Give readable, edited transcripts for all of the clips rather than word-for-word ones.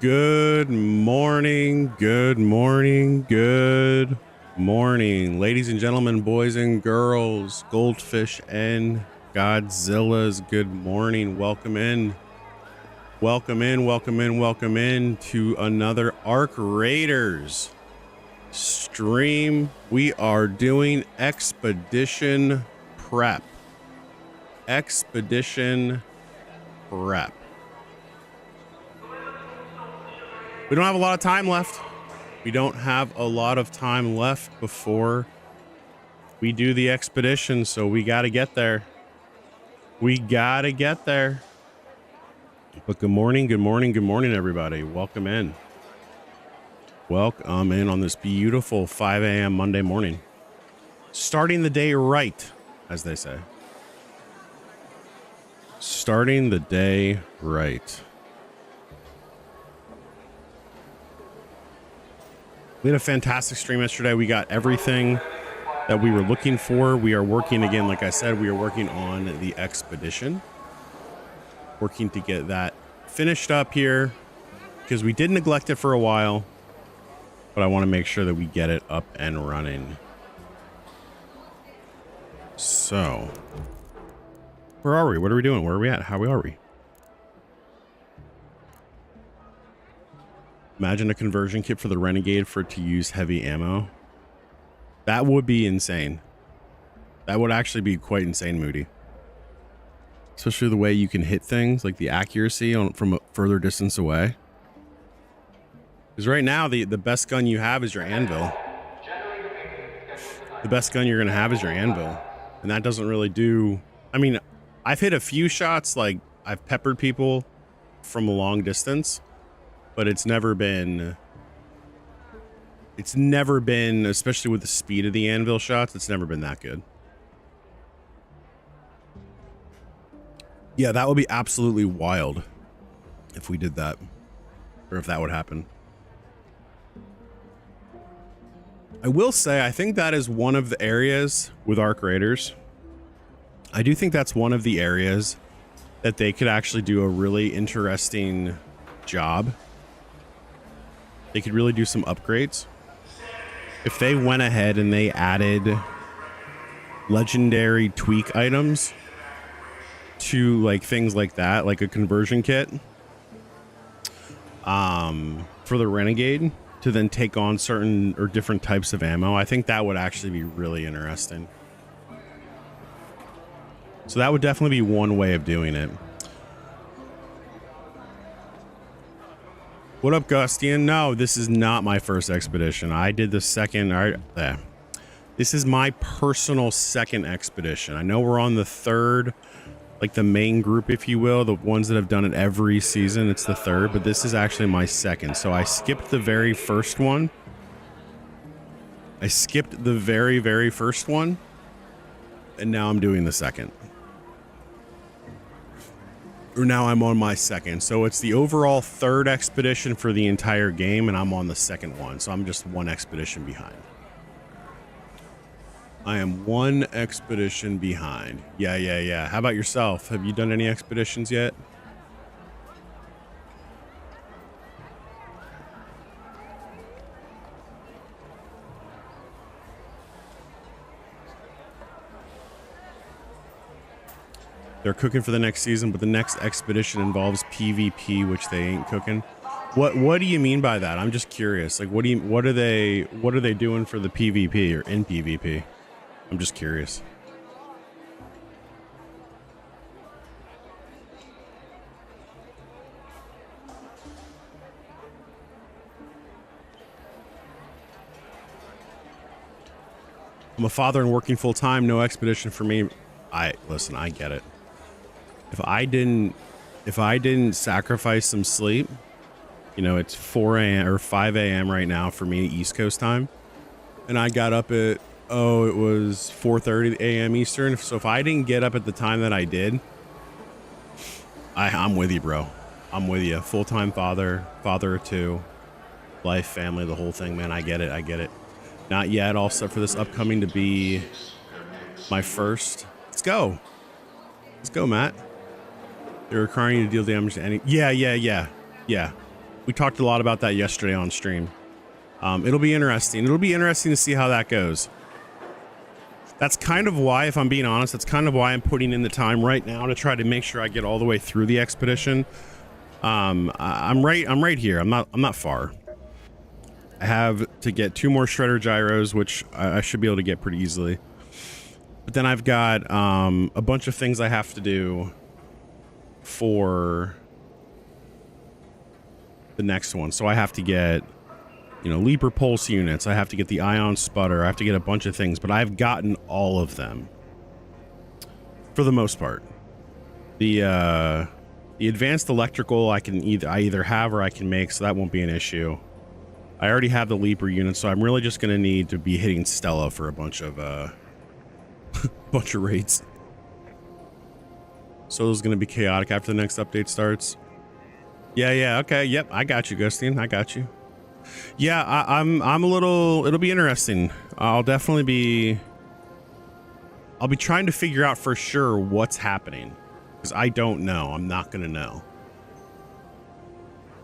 Good morning, good morning, good morning, ladies and gentlemen, boys and girls, goldfish and Godzillas. Good morning. Welcome in. Welcome in, welcome in, welcome in to another Arc Raiders stream. We are doing Expedition Prep. Expedition Prep. We don't have a lot of time left. We don't have a lot of time left before we do the expedition, so we got to get there. We got to get there. But good morning, good morning, good morning, everybody. Welcome in. Welcome in on this beautiful 5 a.m. Monday morning. Starting the day right, as they say. Starting the day right. We had a fantastic stream yesterday. We got everything that we were looking for. We are working again, like I said, we are working on the expedition. Working to get that finished up here because we did neglect it for a while, but I want to make sure that we get it up and running. So, where are we? What are we doing? Where are we at? How are we? Imagine a conversion kit for the Renegade for it to use heavy ammo. That would be insane. That would actually be quite insane, Moody. Especially the way you can hit things, like the accuracy on from a further distance away. Because right now, the best gun you have is your anvil. The best gun you're going to have is your anvil. And that doesn't really do... I mean, I've hit a few shots, like I've peppered people from a long distance. But it's never been, especially with the speed of the anvil shots, it's never been that good. Yeah, that would be absolutely wild if we did that, or if that would happen. I will say, I think that is one of the areas with Arc Raiders. I do think that's one of the areas that they could actually do a really interesting job. They could really do some upgrades. If they went ahead and they added legendary tweak items to like things like that, like a conversion kit for the Renegade to then take on certain or different types of ammo, I think that would actually be really interesting. So that would definitely be one way of doing it. What up, Gustian? No, this is not my first expedition. I did the second. This is my personal second expedition. I know we're on the third, like the main group, if you will, the ones that have done it every season. It's the third, but this is actually my second. So I skipped the very first one. I skipped the very, very first one. And now I'm doing the second. Or now I'm on my second. So it's the overall third expedition for the entire game, and I'm on the second one. So I'm just one expedition behind. I am one expedition behind. Yeah. How about yourself? Have you done any expeditions yet? They're cooking for the next season, but the next expedition involves PvP, which they ain't cooking. What do you mean by that? I'm just curious. Like, what are they doing for the PvP or in PvP? I'm just curious. I'm a father and working full time. No expedition for me. Listen, I get it. If I didn't sacrifice some sleep, you know, it's 4 a.m. or 5 a.m. right now for me, East Coast time. And I got up at, it was 4:30 a.m. Eastern. So if I didn't get up at the time that I did, I'm with you, bro. I'm with you. Full-time father of two, life, family, the whole thing, man. I get it. Not yet. All set for this upcoming to be my first. Let's go, Matt. They're requiring you to deal damage to any. Yeah. We talked a lot about that yesterday on stream. It'll be interesting. It'll be interesting to see how that goes. That's kind of why, if I'm being honest, that's kind of why I'm putting in the time right now to try to make sure I get all the way through the expedition. I'm right here. I'm not far. I have to get 2 more shredder gyros, which I should be able to get pretty easily. But then I've got a bunch of things I have to do for the next one. So I have to get, you know, Leaper pulse units. I have to get the ion sputter. I have to get a bunch of things, but I've gotten all of them for the most part. The advanced electrical I either have or I can make, so that won't be an issue. I already have the Leaper unit, so I'm really just going to need to be hitting Stella for a bunch of raids. So it's going to be chaotic after the next update starts. Yeah, okay, yep, I got you, Ghosteen, I got you. Yeah, I'm a little, it'll be interesting. I'll be trying to figure out for sure what's happening, because I don't know. I'm not going to know.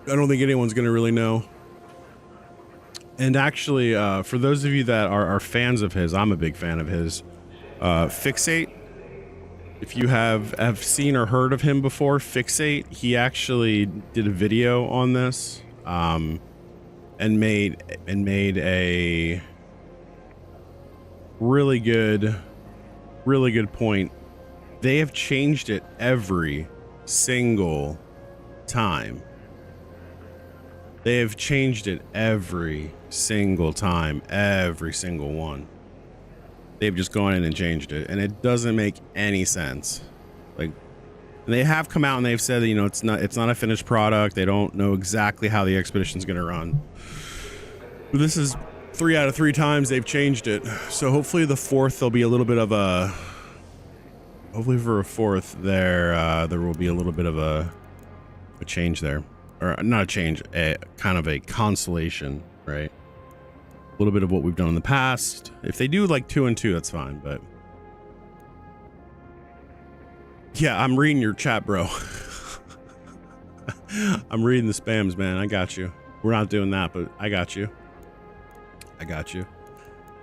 I don't think anyone's going to really know. And actually, for those of you that are fans of his, I'm a big fan of his. Fixate, if you have seen or heard of him before, Fixate, he actually did a video on this, and made a really good point. They have changed it every single time. They have changed it every single time, every single one. They've just gone in and changed it, and it doesn't make any sense. Like, they have come out and they've said that, you know, it's not a finished product. They don't know exactly how the expedition's going to run. But this is 3 out of 3 times they've changed it. So hopefully the 4th there'll be a little bit of a. Hopefully for a 4th there will be a little bit of a change there. Or not a change, a kind of a consolation, right? A little bit of what we've done in the past. If they do like 2 and 2, that's fine, but yeah, I'm reading your chat, bro. I'm reading the spams, man. I got you. We're not doing that, but I got you. I got you.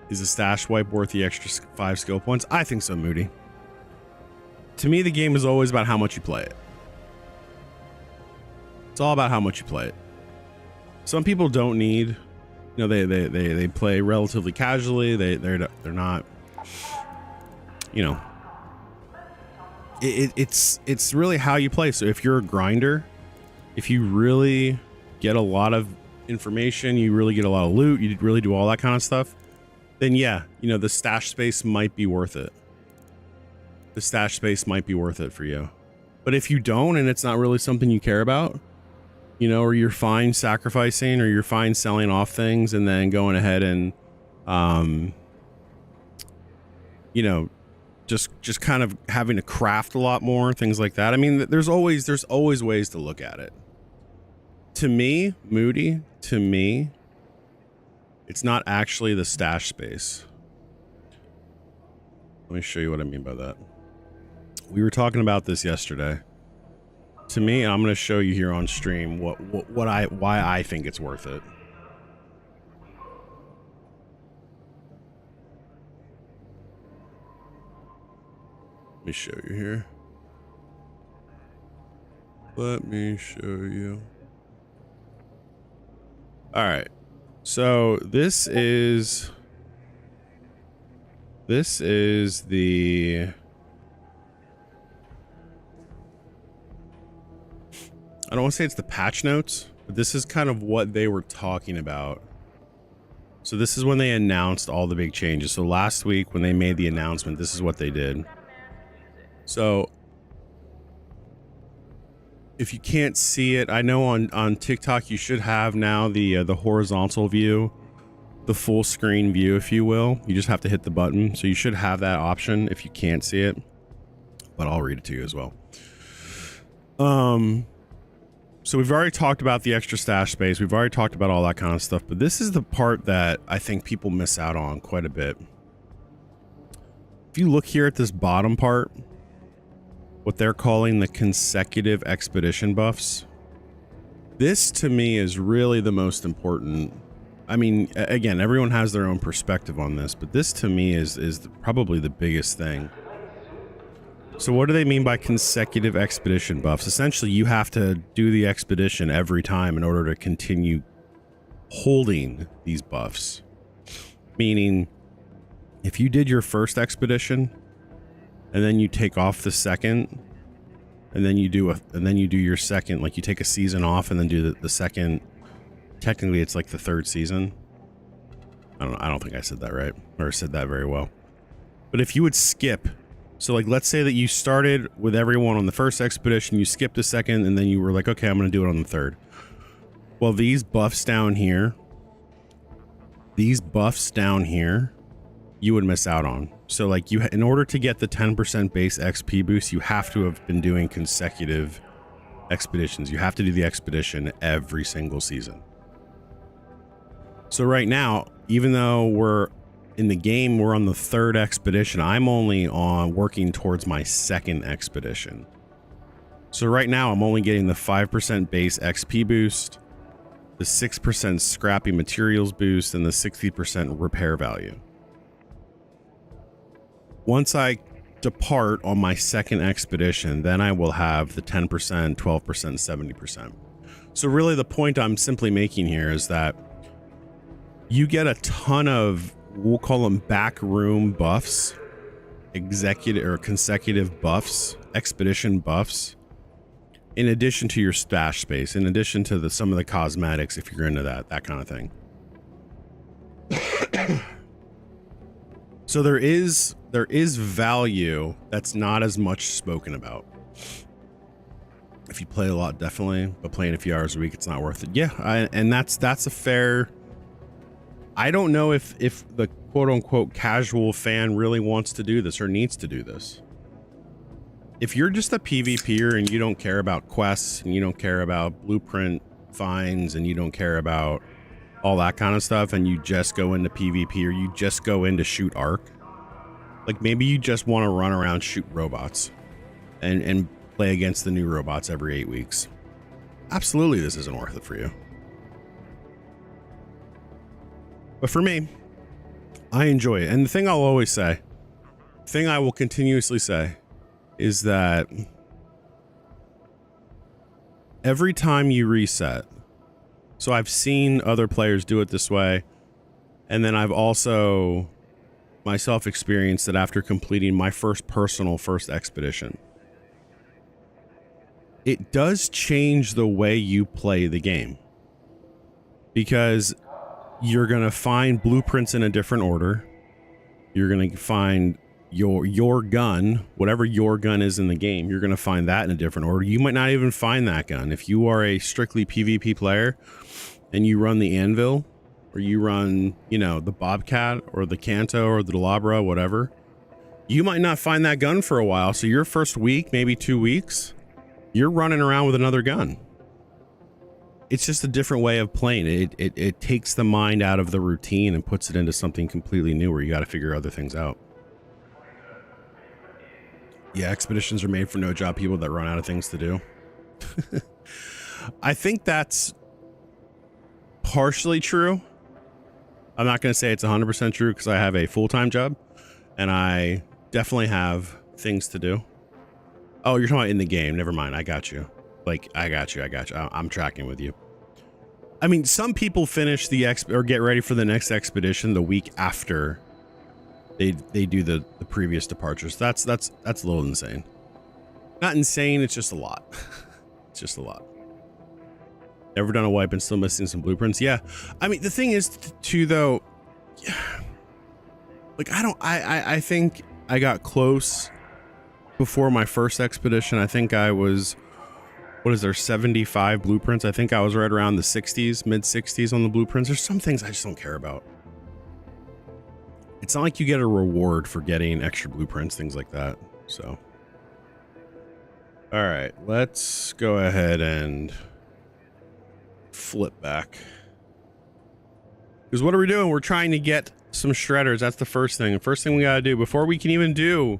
Is the stash wipe worth the extra 5 skill points? I think so, Moody. To me, the game is always about how much you play it. It's all about how much you play it. Some people don't need, you know, they play relatively casually. They're not, you know, it's really how you play. So if you're a grinder, if you really get a lot of information, you really get a lot of loot, you really do all that kind of stuff, then yeah, you know, the stash space might be worth it. The stash space might be worth it for you. But if you don't, and it's not really something you care about, you know, or you're fine sacrificing, or you're fine selling off things and then going ahead and, you know, just kind of having to craft a lot more, things like that. I mean, there's always ways to look at it. To me, Moody, to me, it's not actually the stash space. Let me show you what I mean by that. We were talking about this yesterday. To me, I'm going to show you here on stream why I think it's worth it. Let me show you here. Let me show you. All right. So this is the, I don't want to say it's the patch notes, but this is kind of what they were talking about. So this is when they announced all the big changes. So last week when they made the announcement, this is what they did. So if you can't see it, I know on TikTok you should have now the horizontal view, the full screen view, if you will. You just have to hit the button. So you should have that option if you can't see it, but I'll read it to you as well. So we've already talked about the extra stash space. We've already talked about all that kind of stuff, but this is the part that I think people miss out on quite a bit. If you look here at this bottom part, what they're calling the consecutive expedition buffs, This to me is really the most important. I mean, again, everyone has their own perspective on this, but this to me is probably the biggest thing. So what do they mean by consecutive expedition buffs? Essentially, you have to do the expedition every time in order to continue holding these buffs. Meaning, if you did your first expedition and then you take off the second, and then you do your second, like you take a season off and then do the second, technically it's like the third season. I don't think I said that right, or said that very well. But if you would skip, so like let's say that you started with everyone on the first expedition, you skipped a second, and then you were like, okay, I'm going to do it on the third. Well, these buffs down here, you would miss out on. So like in order to get the 10% base XP boost, you have to have been doing consecutive expeditions. You have to do the expedition every single season. So right now, even though we're in the game, we're on the third expedition, I'm only working towards my second expedition. So right now I'm only getting the 5% base XP boost, the 6% scrappy materials boost, and the 60% repair value. Once I depart on my second expedition, then I will have the 10%, 12%, 70%. So really the point I'm simply making here is that you get a ton of, we'll call them backroom buffs, executive or consecutive buffs, expedition buffs, in addition to your stash space, in addition to some of the cosmetics, if you're into that kind of thing. So there is value that's not as much spoken about. If you play a lot, definitely, but playing a few hours a week, it's not worth it. Yeah, and that's a fair. I don't know if the quote unquote casual fan really wants to do this or needs to do this. If you're just a PvPer and you don't care about quests and you don't care about blueprint finds and you don't care about all that kind of stuff, and you just go into PvP or you just go in to shoot Ark, like maybe you just want to run around, shoot robots and play against the new robots every 8 weeks. Absolutely, this isn't worth it for you. But for me, I enjoy it. And the thing I'll always say, the thing I will continuously say, is that every time you reset, so I've seen other players do it this way, and then I've also myself experienced it after completing my first expedition. It does change the way you play the game, because you're going to find blueprints in a different order. You're going to find your gun, whatever your gun is in the game, you're going to find that in a different order. You might not even find that gun. If you are a strictly PvP player and you run the Anvil, or you run, you know, the Bobcat or the Kanto or the Delabra, whatever, you might not find that gun for a while. So your first week, maybe 2 weeks, you're running around with another gun. It's just a different way of playing. It takes the mind out of the routine and puts it into something completely new where you got to figure other things out. Yeah, expeditions are made for no job people that run out of things to do. I think that's partially true. I'm not going to say it's 100% true because I have a full-time job and I definitely have things to do. Oh, you're talking about in the game. Never mind. I got you. Like, I got you. I'm tracking with you. I mean, some people finish the or get ready for the next expedition the week after they do the previous departures. That's a little insane. Not insane, it's just a lot. It's just a lot. Never done a wipe and still missing some blueprints. Yeah. I mean, the thing is too, though, like, I think I got close before my first expedition. I think I was, what is there, 75 blueprints? I think I was right around the 60s, mid 60s on the blueprints. There's some things I just don't care about. It's not like you get a reward for getting extra blueprints, things like that. So, all right, let's go ahead and flip back. Because what are we doing? We're trying to get some shredders. That's the first thing. The first thing we got to do before we can even do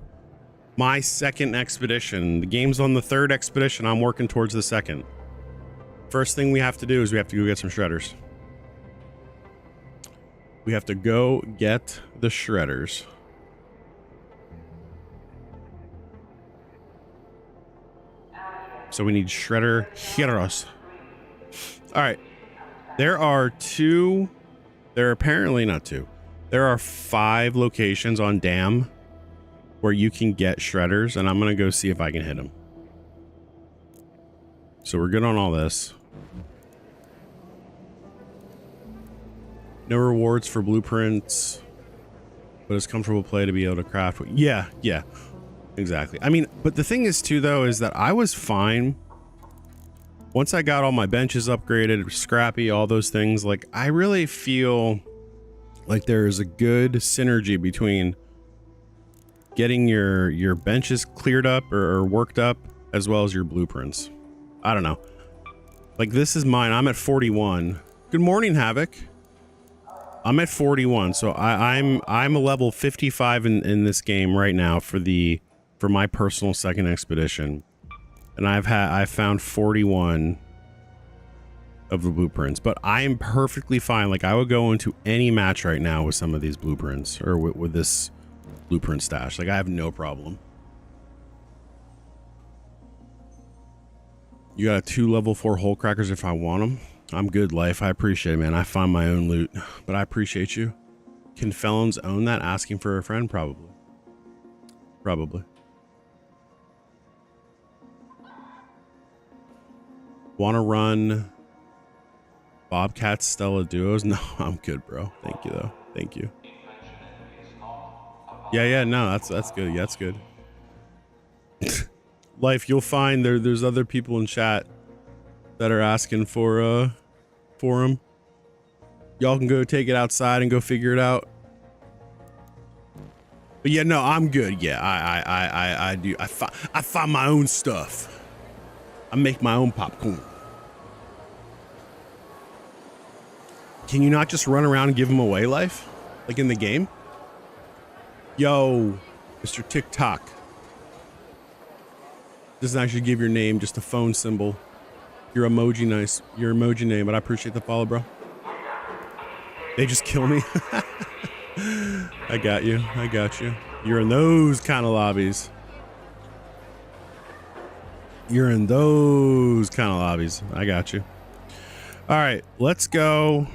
my second expedition. The game's on the third expedition. I'm working towards the second. First thing we have to do is we have to go get some shredders. We have to go get the shredders. So we need shredder heroes. All right. There are apparently not two. There are 5 locations on Dam where you can get shredders, and I'm going to go see if I can hit them. So we're good on all this. No rewards for blueprints, but it's comfortable play to be able to craft. Yeah, exactly. I mean, but the thing is too, though, is that I was fine once I got all my benches upgraded, scrappy, all those things. Like, I really feel like there is a good synergy between getting your benches cleared up or worked up, as well as your blueprints. I don't know. Like, this is mine. I'm at 41. Good morning, Havoc. I'm at 41, so I'm a level 55 in this game right now for my personal second expedition, and I've found 41 of the blueprints. But I am perfectly fine. Like, I would go into any match right now with some of these blueprints, or with this blueprint stash. Like, I have no problem. You got 2 level 4 hole crackers if I want them. I'm good, Life. I appreciate it, man. I find my own loot, but I appreciate you. Can felons own that? Asking for a friend? Probably. Probably. Want to run Bobcat Stella duos? No, I'm good, bro. Thank you, though. Thank you. Yeah, no, that's good. Yeah, that's good. Life, you'll find there's other people in chat that are asking for them. Y'all can go take it outside and go figure it out. But yeah, no, I'm good. Yeah, I do. I find my own stuff. I make my own popcorn. Can you not just run around and give them away, Life? Like in the game? Yo, Mr. TikTok. Doesn't actually give your name, just a phone symbol. Your emoji nice. Your emoji name, but I appreciate the follow, bro. They just kill me. I got you. I got you. You're in those kind of lobbies. You're in those kind of lobbies. I got you. All right, let's go.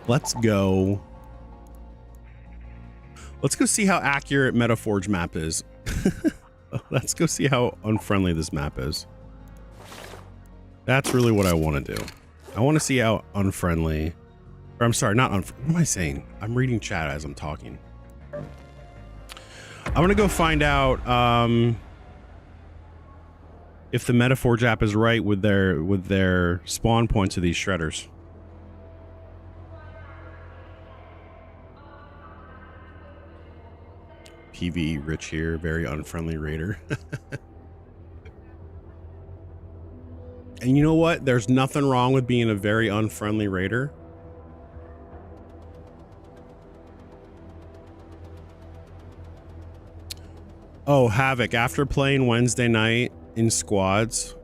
Let's go. Let's go see how accurate Metaforge map is. Let's go see how unfriendly this map is. That's really what I want to do. I want to see how unfriendly, or I'm sorry, not what am I saying? I'm reading chat as I'm talking. I'm going to go find out if the Metaforge app is right with their spawn points of these shredders. PvE Rich here, very unfriendly raider. And you know what? There's nothing wrong with being a very unfriendly raider. Oh, Havoc, after playing Wednesday night in squads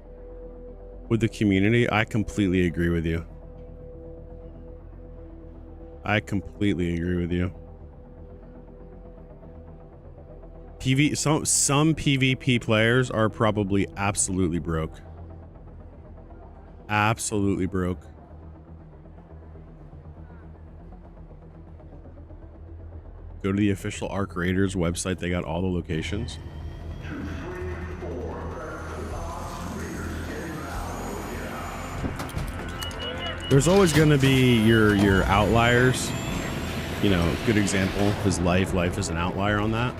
with the community, I completely agree with you. I completely agree with you. Some PvP players are probably absolutely broke. Absolutely broke. Go to the official Arc Raiders website. They got all the locations. There's always going to be your outliers. You know, good example is Life. Life is an outlier on that.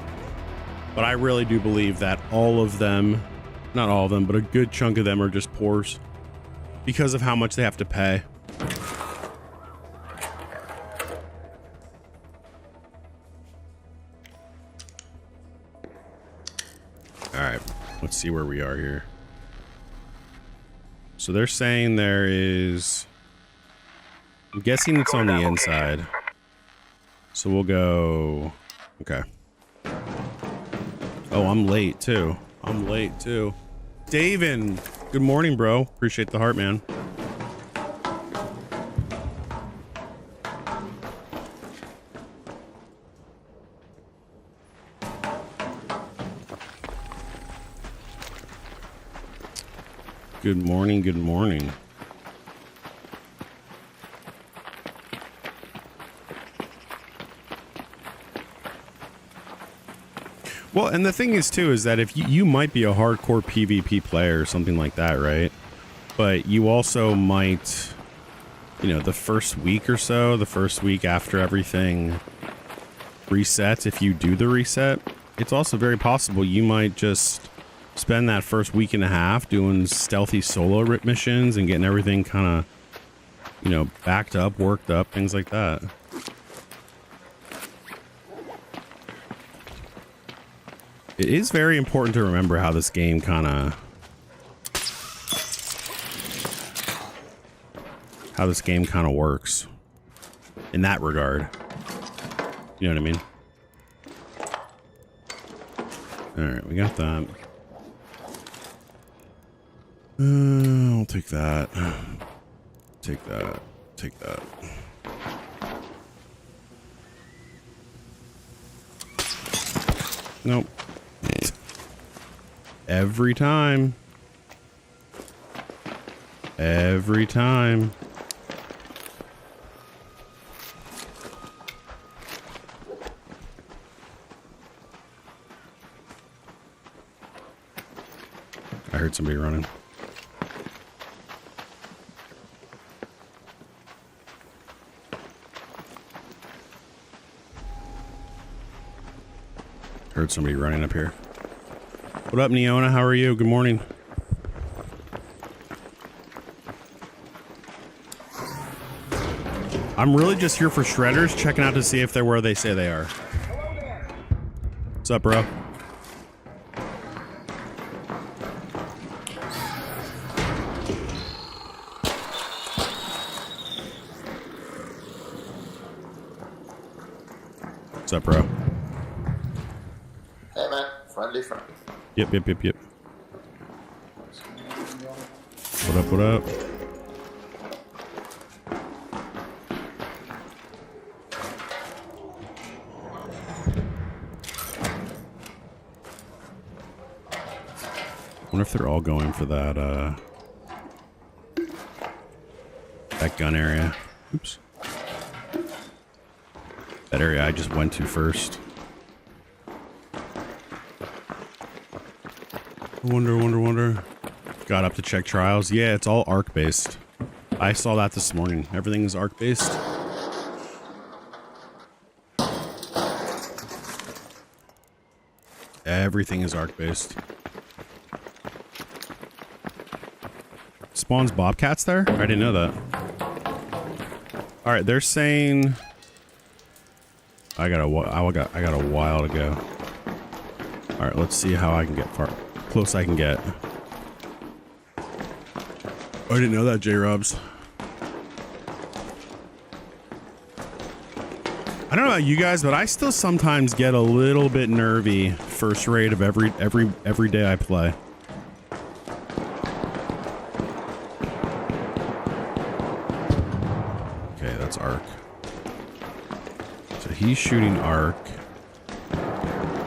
But I really do believe that all of them, not all of them, but a good chunk of them are just pores because of how much they have to pay. All right, let's see where we are here. So they're saying there is, I'm guessing it's on the inside. So we'll go, okay. Oh, I'm late too. I'm late too. Daven, Good morning, bro. Appreciate the heart, man. Good morning, good morning. Well, and the thing is, too, is that if you might be a hardcore PvP player or something like that, right? But you also might, you know, the first week or so, the first week after everything resets, if you do the reset, it's also very possible you might just spend that first week and a half doing stealthy solo missions and getting everything kind of, you know, backed up, worked up, things like that. It is very important to remember how this game kind of... how this game kind of works. In that regard. You know what I mean? Alright, we got that. I'll take that. Take that. Take that. Nope. Every time. Every time. I heard somebody running. Heard somebody running up here. What up, Neona? How are you? Good morning. I'm really just here for shredders, checking out to see if they're where they say they are. What's up, bro? What's up, bro? Hey, man. Friendly. Yep. What up, what up? Wonder if they're all going for that, that gun area. Oops. That area I just went to first. Wonder. Got up to check trials. Yeah, it's all ARC based. I saw that this morning. Everything is ARC based. Everything is ARC based. Spawns bobcats there? I didn't know that. All right, they're saying I got a while to go. All right, let's see how I can get far close I can get. I didn't know that, J-Robs. I don't know about you guys, but I still sometimes get a little bit nervy first raid of every day I play. Okay, that's ARC. So he's shooting ARC.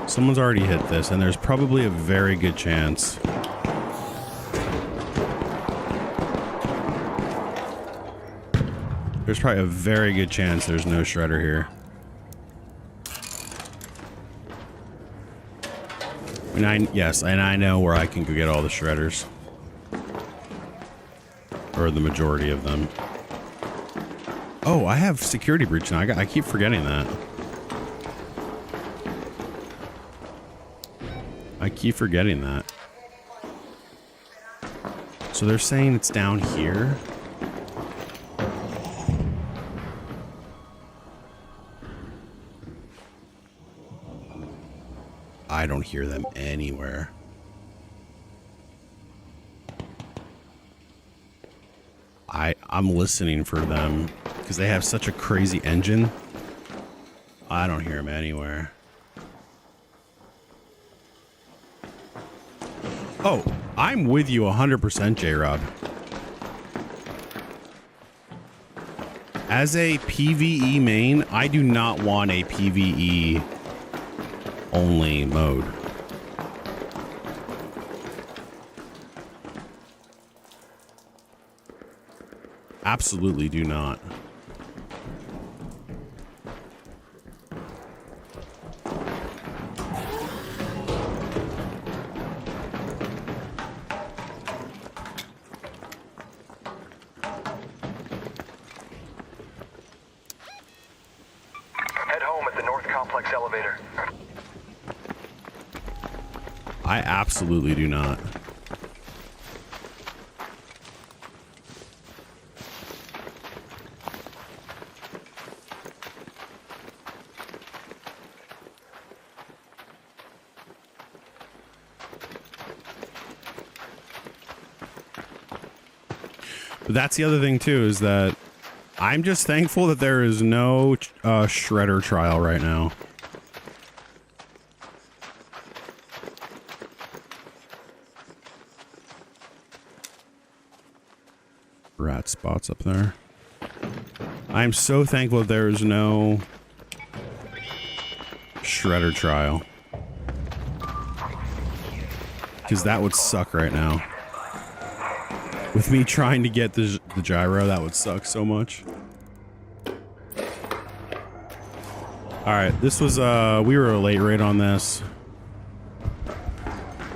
Someone's already hit this, and there's probably a very good chance. There's probably a very good chance there's no shredder here. Yes, and I know where I can go get all the shredders. Or the majority of them. Oh, I have security breach now. I keep forgetting that. I keep forgetting that. So they're saying it's down here? I don't hear them anywhere. I'm listening for them because they have such a crazy engine. I don't hear them anywhere. Oh, I'm with you 100%, J-Rob. As a PvE main, I do not want a PvE only mode. Absolutely do not. Head home at the North Complex elevator. I absolutely do not. But that's the other thing too, is that I'm just thankful that there is no shredder trial right now. Rat spots up there. I'm so thankful that there is no shredder trial. Because that would suck right now. With me trying to get the gyro, that would suck so much. Alright, this was, we were a late raid on this.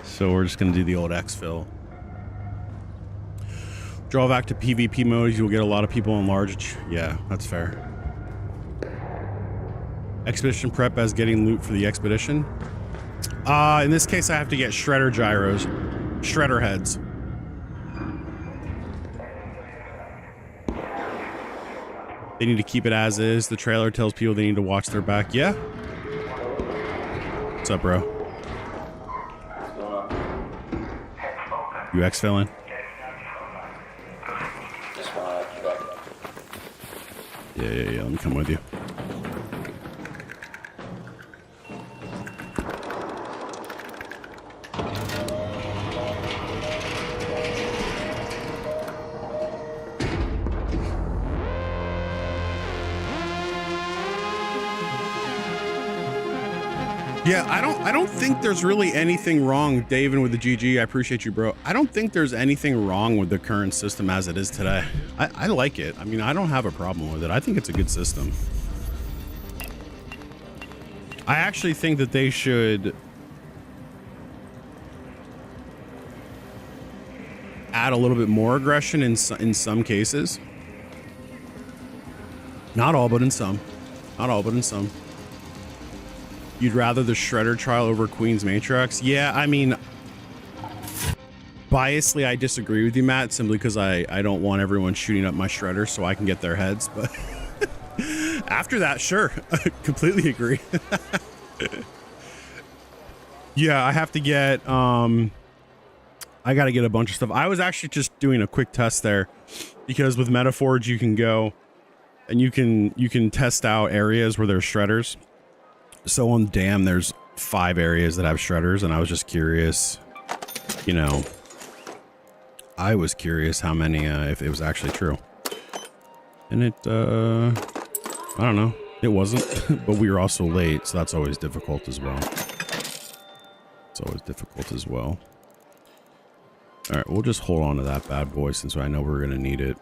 So we're just gonna do the old exfil. Draw back to PvP mode, you'll get a lot of people in large. Yeah, that's fair. Expedition prep as getting loot for the expedition. In this case, I have to get shredder gyros. Shredder heads. They need to keep it as is. The trailer tells people they need to watch their back. Yeah? What's up, bro? You exfilling? Yeah. Let me come with you. Yeah, I don't think there's really anything wrong, David with the GG. I appreciate you, bro. I don't think there's anything wrong with the current system as it is today. I like it. I mean, I don't have a problem with it. I think it's a good system. I actually think that they should add a little bit more aggression in some cases. Not all, but in some. Not all, but in some. You'd rather the shredder trial over Queen's Matrix? Yeah, I mean, biasly, I disagree with you, Matt, simply because I don't want everyone shooting up my shredder so I can get their heads. But after that, sure, completely agree. Yeah, I have to get, I got to get a bunch of stuff. I was actually just doing a quick test there because with Metaforge, you can go and you can test out areas where there's shredders. So on Dam, there's 5 areas that have shredders, and I was just curious, you know, I was curious how many, if it was actually true. And it, I don't know, it wasn't, but we were also late, so that's always difficult as well. It's always difficult as well. All right, we'll just hold on to that bad boy since I know we're gonna need it.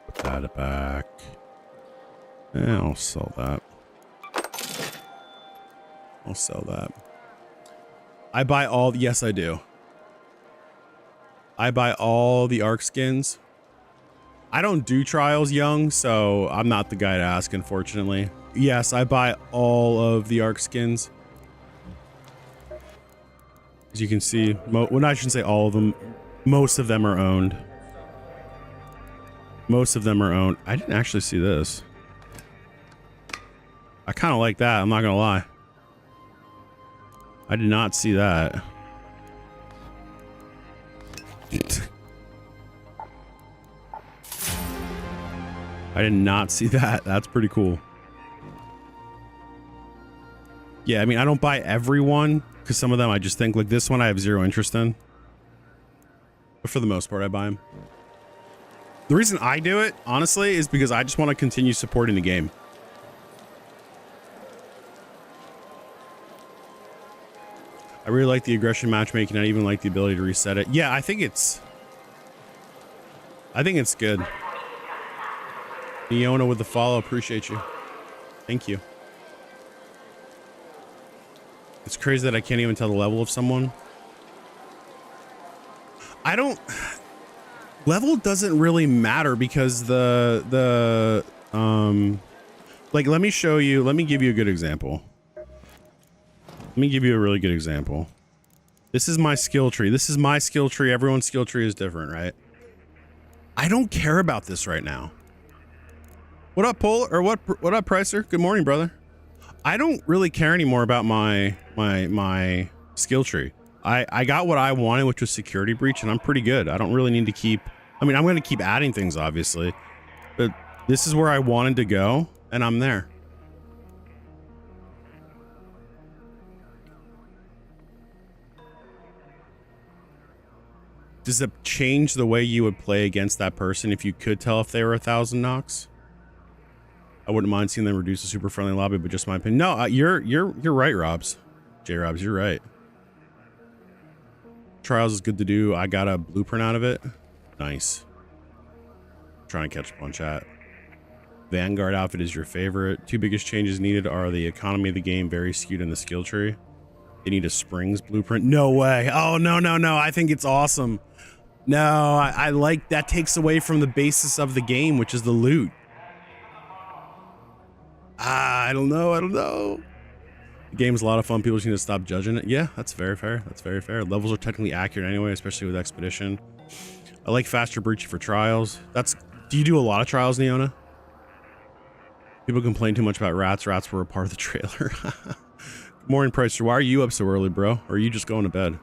Put that back. Yeah, I'll sell that. I'll sell that. I buy all, yes I do. I buy all the ARC skins. I don't do trials, Young, so I'm not the guy to ask, unfortunately. Yes, I buy all of the ARC skins. As you can see, well, I shouldn't say all of them. Most of them are owned. Most of them are owned. I didn't actually see this. I kind of like that, I'm not gonna lie. I did not see that. I did not see that. That's pretty cool. Yeah, I mean, I don't buy everyone because some of them I just think like this one I have zero interest in. but for the most part, I buy them. The reason I do it, honestly, is because I just want to continue supporting the game. I really like the aggression matchmaking. I even like the ability to reset it. Yeah, I think it's good. Iona with the follow. Appreciate you. Thank you. It's crazy that I can't even tell the level of someone. Level doesn't really matter because like, let me show you, let me give you a good example. Let me give you a really good example. This is my skill tree. This is my skill tree. Everyone's skill tree is different, right? I don't care about this right now. What up, Pol? Or what up, Pricer? Good morning, brother. I don't really care anymore about my skill tree. I got what I wanted, which was security breach, and I'm pretty good. I don't really need to keep, I mean, I'm going to keep adding things, obviously, but this is where I wanted to go, and I'm there. Does it change the way you would play against that person if you could tell if they were 1,000 knocks? I wouldn't mind seeing them reduce a super friendly lobby, but just my opinion. No, you're right, Robs. J Robs, you're right. Trials is good to do. I got a blueprint out of it. Nice. Trying to catch up on chat. Vanguard outfit is your favorite. Two biggest changes needed are the economy of the game, very skewed in the skill tree. They need a Springs blueprint. No way. Oh, no. I think it's awesome. No, I like that. Takes away from the basis of the game, which is the loot. I don't know. The game's a lot of fun. People just need to stop judging it. Yeah, that's very fair. That's very fair. Levels are technically accurate anyway, especially with Expedition. I like faster breaching for trials. Do you do a lot of trials, Neona? People complain too much about rats. Rats were a part of the trailer. Good morning, Pricer. Why are you up so early, bro? Or are you just going to bed?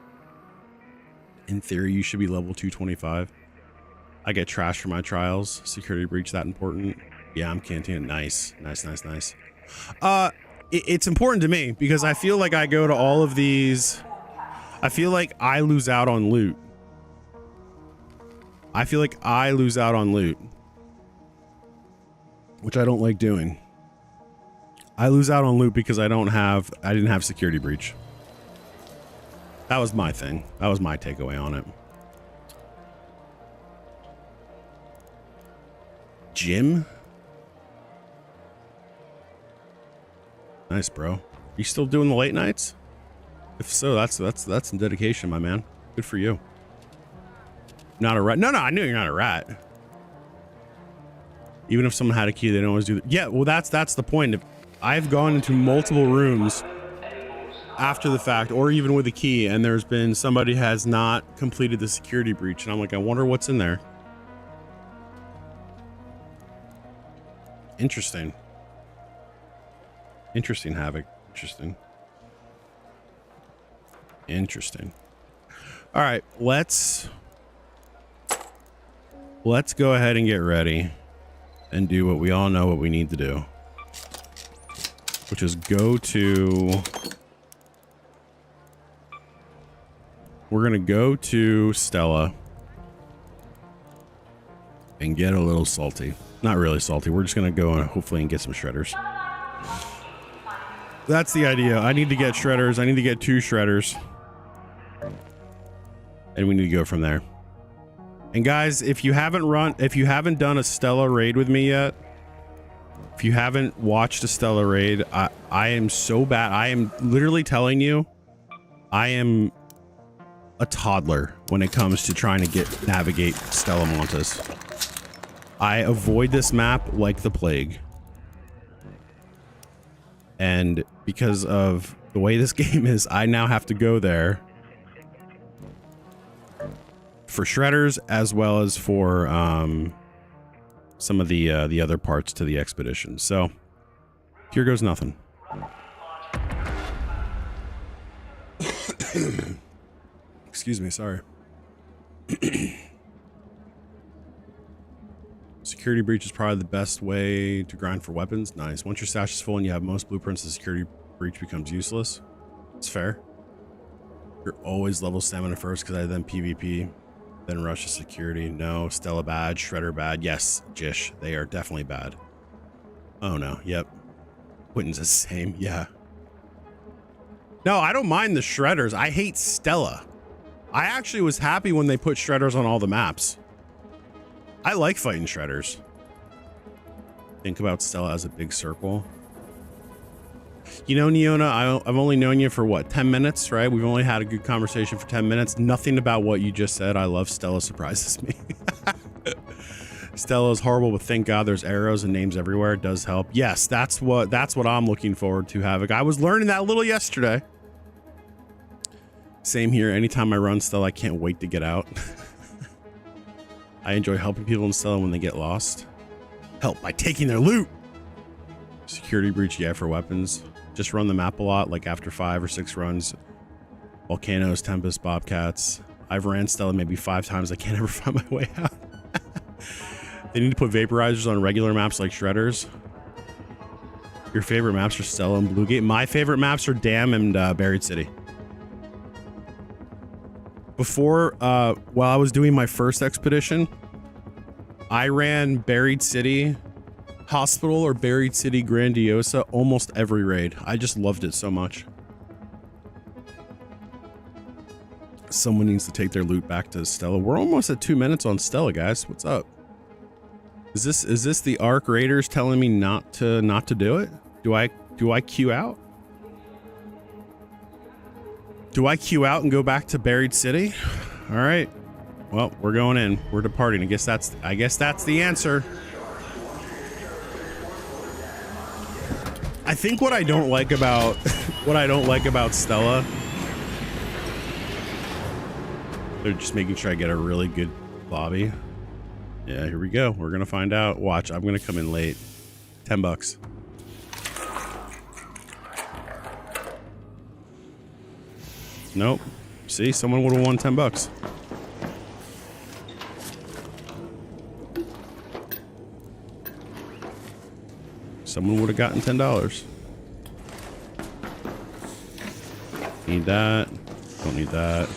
In theory, you should be level 225. I get trash for my trials. Security breach that important? Yeah, I'm canteen. Nice. It's important to me because I feel like I go to all of these. I feel like I lose out on loot. Which I don't like doing. I lose out on loot because I didn't have security breach. That was my thing. That was my takeaway on it. Jim? Nice, bro. You still doing the late nights? If so, that's some dedication, my man. Good for you. Not a rat. No, I knew you're not a rat. Even if someone had a key, they don't always do that. Yeah, well, that's the point. If I've gone into multiple rooms after the fact, or even with a key, and there's been somebody has not completed the security breach, and I'm like, I wonder what's in there. Interesting, Havoc. Interesting. All right, let's go ahead and get ready and do what we all know what we need to do, which is we're gonna go to Stella and get a little salty. Not really salty. We're just gonna go and hopefully get some shredders. That's the idea. I need to get shredders. I need to get 2 shredders. And we need to go from there. And guys, if you haven't done a Stella raid with me yet, if you haven't watched a Stella raid, I am so bad. I am literally telling you, I am a toddler when it comes to trying to navigate Stella Montes. I avoid this map like the plague. And because of the way this game is, I now have to go there for shredders as well as for some of the other parts to the expedition. So here goes nothing. Excuse me, sorry. Security breach is probably the best way to grind for weapons. Nice. Once your stash is full and you have most blueprints, the security breach becomes useless. It's fair. You're always level stamina first because I then PvP. Then Russia security. No. Stella bad. Shredder bad. Yes, Jish. They are definitely bad. Oh no. Yep. Quentin's the same. Yeah. No, I don't mind the Shredders. I hate Stella. I actually was happy when they put Shredders on all the maps. I like fighting Shredders. Think about Stella as a big circle. You know, Neona, I've only known you for what, 10 minutes, right? We've only had a good conversation for 10 minutes. Nothing about what you just said. I love Stella surprises me. Stella is horrible, but thank God there's arrows and names everywhere. It does help. Yes, that's what I'm looking forward to, Havoc. I was learning that a little yesterday. Same here. Anytime I run Stella, I can't wait to get out. I enjoy helping people in Stella when they get lost. Help by taking their loot. Security breach, yeah, for weapons. Just run the map a lot, like after 5 or 6 runs. Volcanoes, Tempest, Bobcats. I've ran Stella maybe 5 times. I can't ever find my way out. They need to put vaporizers on regular maps like Shredders. Your favorite maps are Stella and Bluegate. My favorite maps are Dam and Buried City. Before, while I was doing my first expedition, I ran Buried City, Hospital, or Buried City Grandiosa almost every raid. I just loved it so much. Someone needs to take their loot back to Stella. We're almost at 2 minutes on Stella, guys. What's up? Is this the Arc Raiders telling me not to do it? Do I queue out? Do I queue out and go back to Buried City? All right. Well, we're going in. We're departing. I guess that's the answer. I think what I don't like about Stella, they're just making sure I get a really good lobby. Yeah, here we go. We're gonna find out. Watch, I'm gonna come in late. $10. Nope. See, someone would have won $10. Someone would have gotten $10. Need that. Don't need that.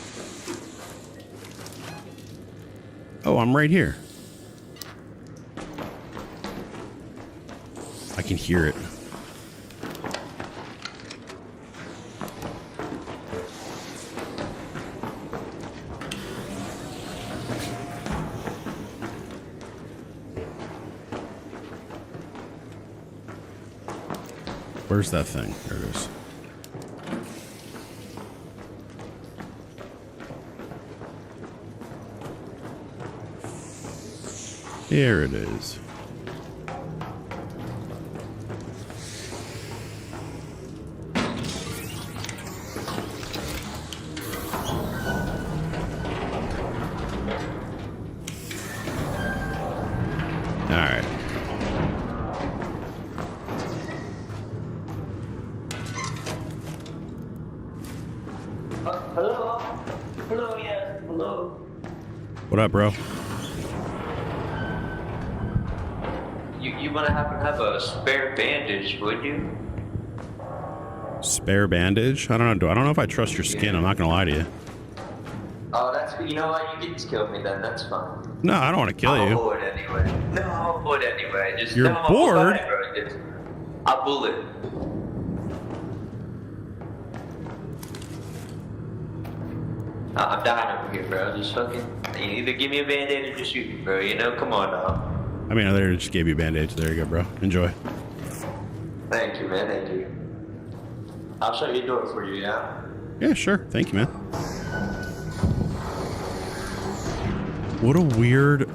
Oh, I'm right here. I can hear it. Where's that thing? There it is. Here it is. What up, bro? You wanna have a spare bandage, would you? Spare bandage? I don't know. I don't know if I trust your skin. I'm not gonna lie to you. Oh, that's good. You know what? You can just kill me then. That's fine. No, I don't want to kill you. I'm bored anyway. No, I'm bored anyway. Just You're bored? Bye, bro. Just, I'll bullet. I'm dying over here, bro. Just fucking. You either give me a band-aid or just shoot me, bro. You know? Come on, now. I mean, I literally just gave you a bandage. There you go, bro. Enjoy. Thank you, man. Thank you. I'll shut your door for you, yeah? Yeah, sure. Thank you, man. What a weird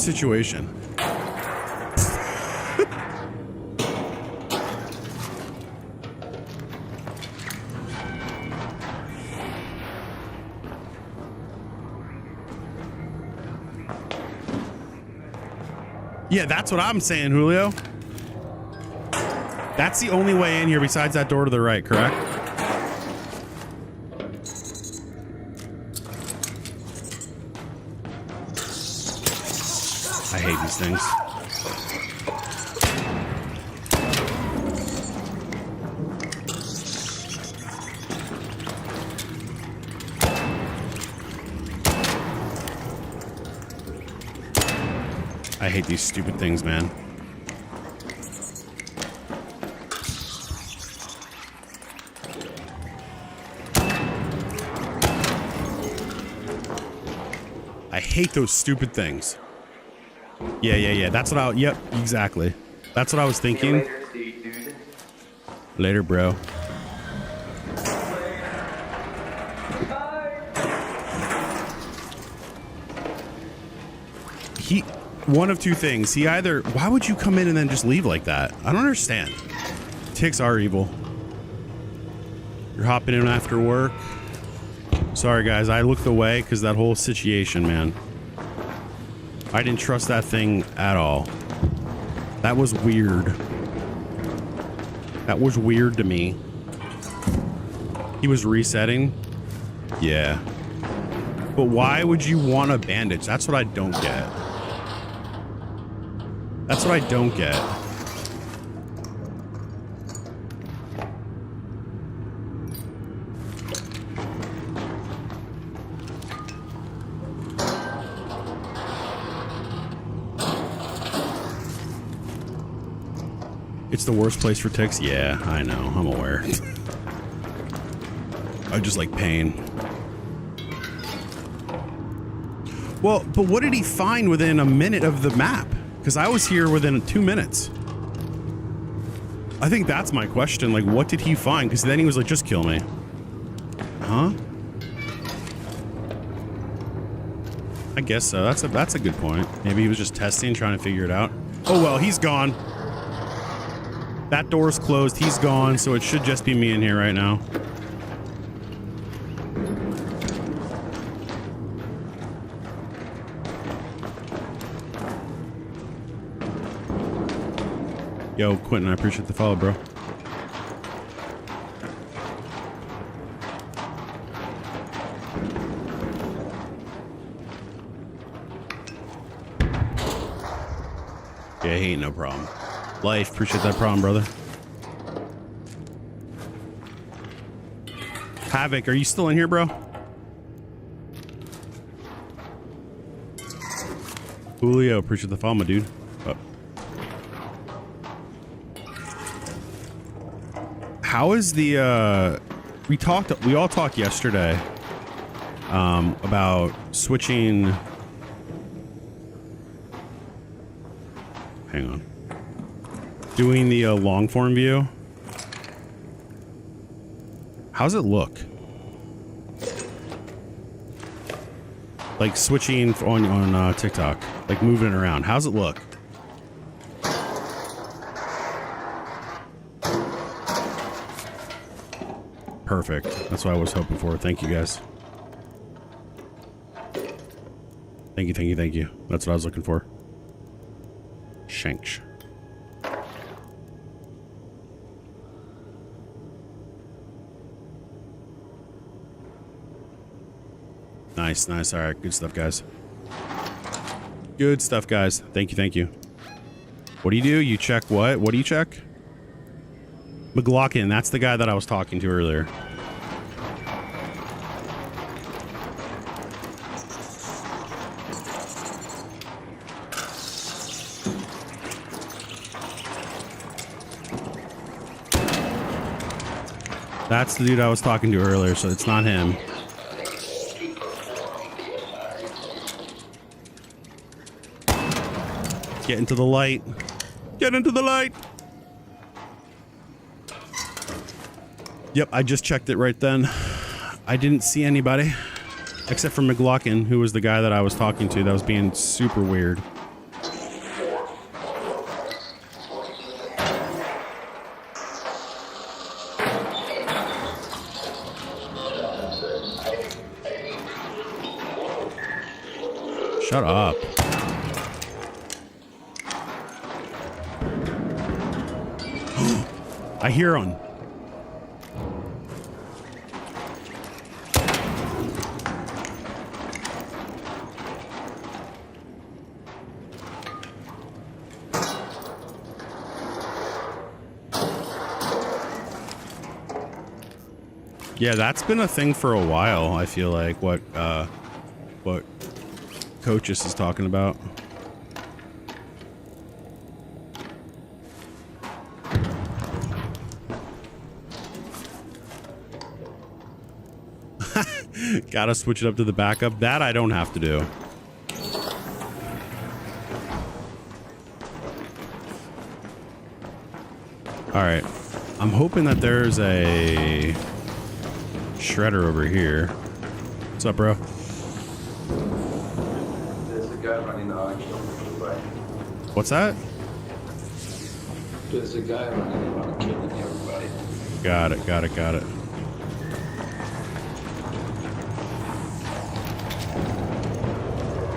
situation. Yeah, that's what I'm saying, Julio. That's the only way in here besides that door to the right, correct? I hate these things. I hate these stupid things, man. I hate those stupid things. Yeah. That's what I... Yep, exactly. That's what I was thinking. Later, bro. One of two things. He either... Why would you come in and then just leave like that? I don't understand. Ticks are evil. You're hopping in after work. Sorry, guys. I looked away because that whole situation, man. I didn't trust that thing at all. That was weird. That was weird to me. He was resetting. Yeah. But why would you want a bandage? That's what I don't get. That's what I don't get. It's the worst place for ticks? Yeah, I know. I'm aware. I just like pain. Well, but what did he find within a minute of the map? Because I was here within 2 minutes. I think that's my question. Like, what did he find? Because then he was like, just kill me. Huh? I guess so. That's a good point. Maybe he was just testing, trying to figure it out. Oh, well, he's gone. That door's closed. He's gone, so it should just be me in here right now. Yo, Quentin, I appreciate the follow, bro. Yeah, he ain't no problem. Life, appreciate that problem, brother. Havoc, are you still in here, bro? Julio, appreciate the follow, my dude. Oh. How is the we all talked yesterday about switching. Hang on. Doing the long form view. How's it look? Like switching on TikTok, like moving it around. How's it look? Perfect. That's what I was hoping for. Thank you, guys. Thank you. That's what I was looking for. Shanks. Nice. All right. Good stuff, guys. Good stuff, guys. Thank you. What do? You check what? What do you check? McLaughlin. That's the guy that I was talking to earlier. That's the dude I was talking to earlier, so it's not him. Get into the light. Get into the light. Yep, I just checked it right then. I didn't see anybody except for McLaughlin, who was the guy that I was talking to that was being super weird. Shut up. I hear him. Yeah, that's been a thing for a while. I feel like what Coaches is talking about. Gotta switch it up to the backup. That I don't have to do. All right. I'm hoping that there's a shredder over here. What's up, bro? There's a guy running around killing everybody. What's that? There's a guy running around killing everybody. Got it, got it, got it.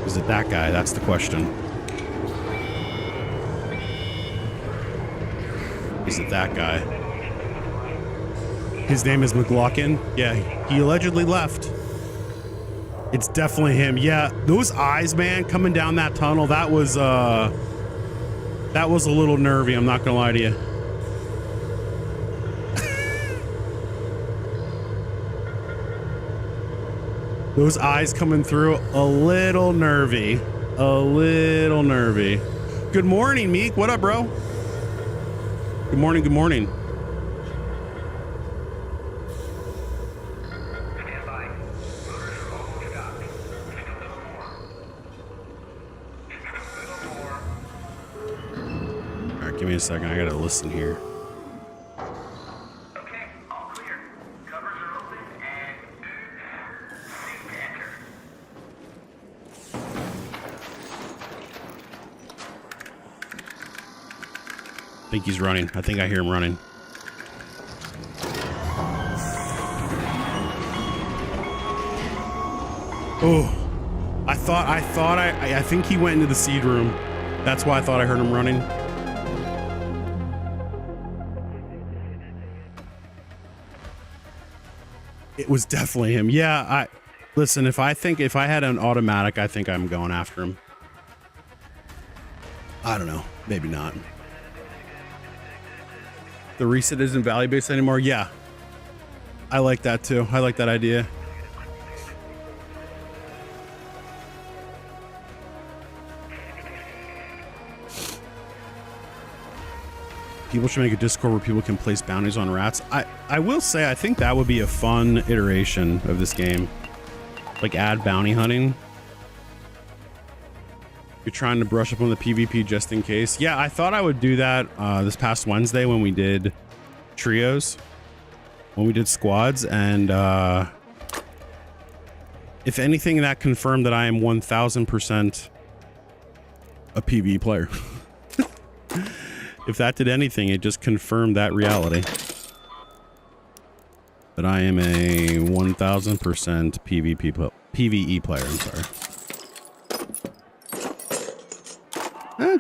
Is it that guy? That's the question. Is it that guy? His name is McLaughlin. Yeah, he allegedly left. It's definitely him. Yeah, those eyes, man, coming down that tunnel, that was a little nervy, I'm not gonna lie to you. Those eyes coming through, a little nervy. A little nervy. Good morning, Meek. What up, bro? Good morning, good morning. All right, give me a second. I gotta listen here. Okay, all clear. Covers are open and safe to enter. I think he's running. I think I hear him running. Oh, I think he went into the seed room. That's why I thought I heard him running. It was definitely him. Yeah, listen, if I had an automatic, I think I'm going after him. I don't know. Maybe not. The reset isn't value based anymore. Yeah. I like that too. I like that idea. People should make a Discord where people can place bounties on rats. I will say, I think that would be a fun iteration of this game. Like add bounty hunting. You're trying to brush up on the PvP just in case. Yeah, I thought I would do that this past Wednesday when we did trios, when we did squads, and if anything, that confirmed that I am 1000% a PvE player. If that did anything, it just confirmed that reality. That I am a 1000% PvE player, I'm sorry.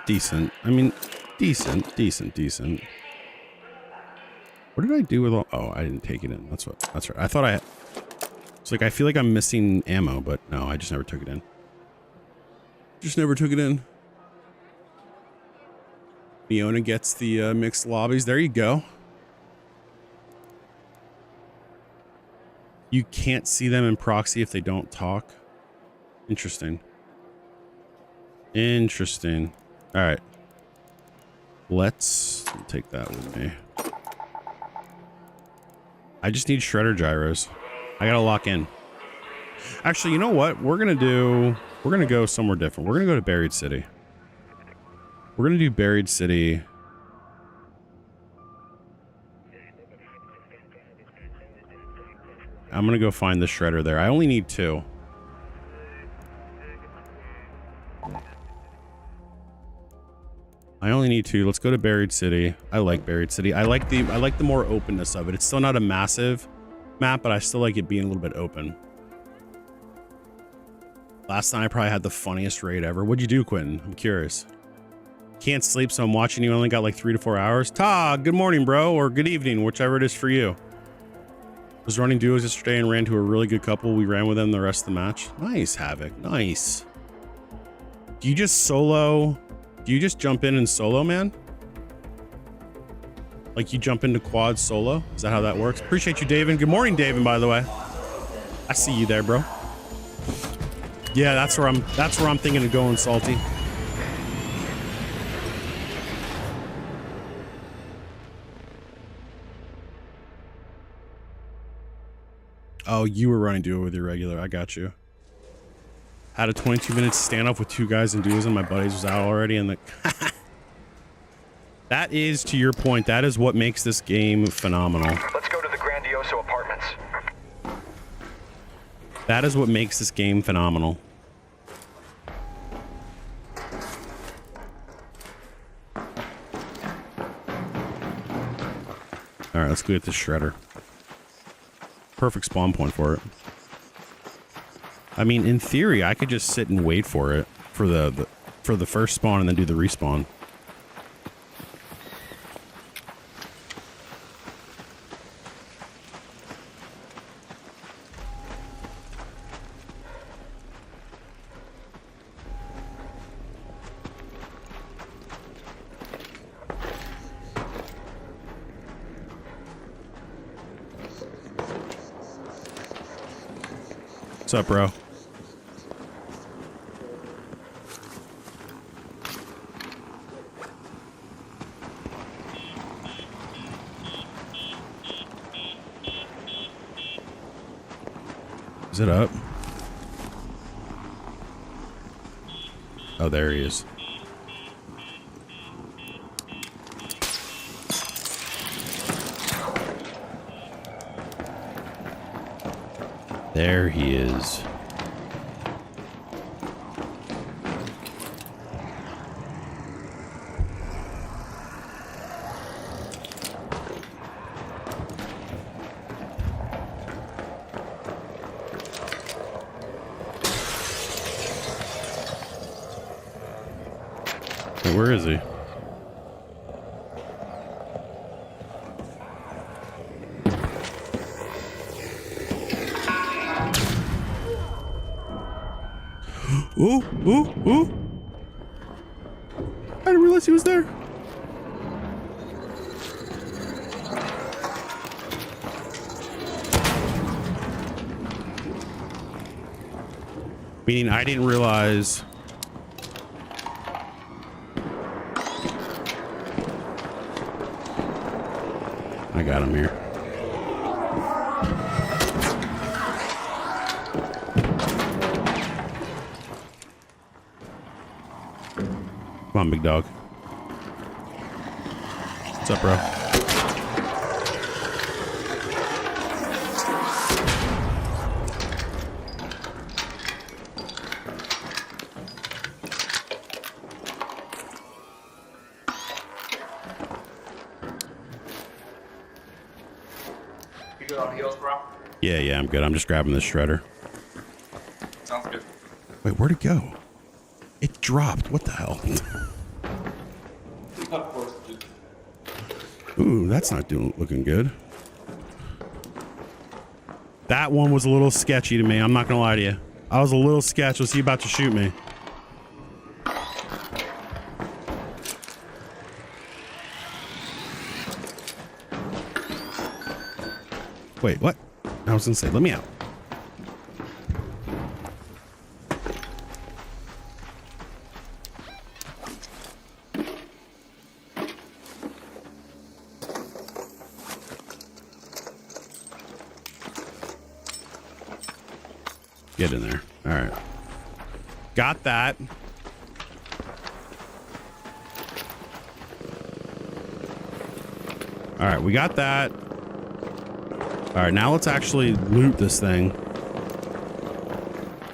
Decent. I mean, decent. What did I do with all? Oh, I didn't take it in. That's right. I thought it's like, I feel like I'm missing ammo, but no, I just never took it in. Leona gets the mixed lobbies. There you go. You can't see them in proxy if they don't talk. Interesting. All right. Let's take that with me. I just need shredder gyros. I gotta lock in. Actually, you know what? We're gonna go somewhere different. We're gonna go to Buried City. We're gonna do Buried City. I'm gonna go find the shredder there. I only need 2. Let's go to Buried City. I like Buried City. I like the more openness of it. It's still not a massive map, but I still like it being a little bit open. Last night I probably had the funniest raid ever. What'd you do, Quentin? I'm curious. Can't sleep, so I'm watching you. Only got like 3 to 4 hours. Todd, good morning, bro, or good evening, whichever it is for you. Was running duos yesterday and ran to a really good couple. We ran with them the rest of the match. Nice, Havoc. Nice. Do you just solo? Do you just jump in and solo, man? Like you jump into quad solo? Is that how that works? Appreciate you, David. Good morning, David, by the way. I see you there, bro. Yeah, that's where I'm thinking of going, Salty. Oh, you were running duo with your regular. I got you. Had a 22-minute standoff with 2 guys in duos and my buddies was out already. And that is, to your point, that is what makes this game phenomenal. Let's go to the Grandioso Apartments. That is what makes this game phenomenal. All right, let's go get this shredder. Perfect spawn point for it. I mean, in theory, I could just sit and wait for it for the first spawn and then do the respawn. What's up, bro? Is it up? Oh, there he is. There he is. Wait, where is he? Ooh, ooh, ooh. I didn't realize he was there. Meaning I didn't realize. I got him here. Come on, big dog. What's up, bro? You good on heels, bro? Yeah, I'm good. I'm just grabbing this shredder. Sounds good. Wait, where'd it go? It dropped. What the hell? Of course, dude. Ooh, that's not looking good. That one was a little sketchy to me. I'm not gonna lie to you. I was a little sketchy. Was he about to shoot me? Wait, what? I was gonna say, let me out. Get in there. All right. Got that. All right, we got that. All right, now let's actually loot this thing.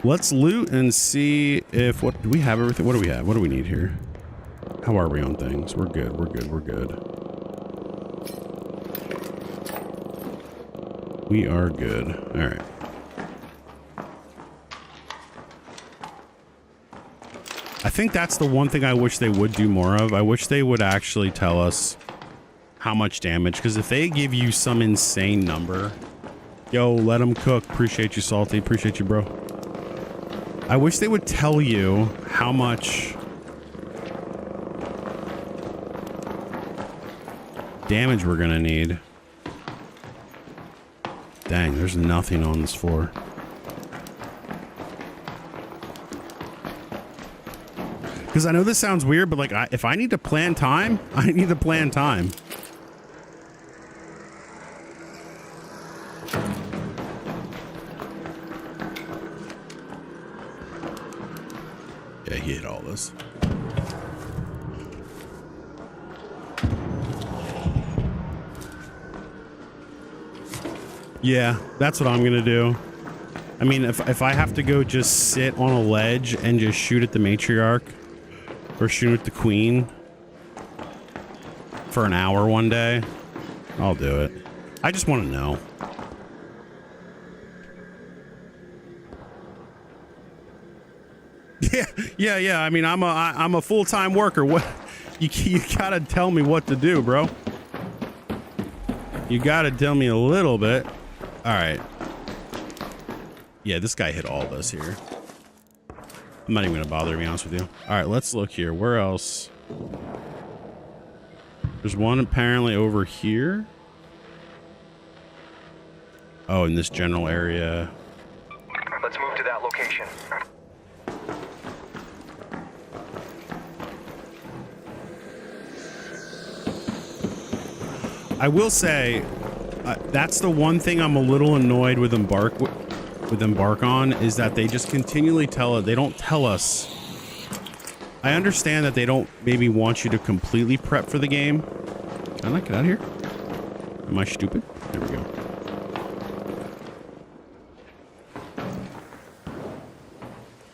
Let's loot and see if what do we have everything? What do we have? What do we need here? How are we on things? We're good. We're good. We're good. We are good. All right. I think that's the one thing I wish they would do more of. I wish they would actually tell us how much damage, because if they give you some insane number, yo, let them cook. Appreciate you, Salty. Appreciate you, bro. I wish they would tell you how much damage we're gonna need. Dang, there's nothing on this floor. Because I know this sounds weird, but like, if I need to plan time, I need to plan time. Yeah, he hit all this. Yeah, that's what I'm gonna do. I mean, if I have to go just sit on a ledge and just shoot at the matriarch or shoot at the queen for an hour one day, I'll do it. I just want to know. Yeah. I mean, I'm a full-time worker. What? You gotta tell me what to do, bro. You gotta tell me a little bit. All right. Yeah, this guy hit all this here. I'm not even gonna bother, to be honest with you. All right, let's look here. Where else? There's one apparently over here. Oh, in this general area. Let's move to that location. I will say, that's the one thing I'm a little annoyed with Embark on, is that they just continually they don't tell us. I understand that they don't maybe want you to completely prep for the game. Can I not get out of here? Am I stupid? There we go.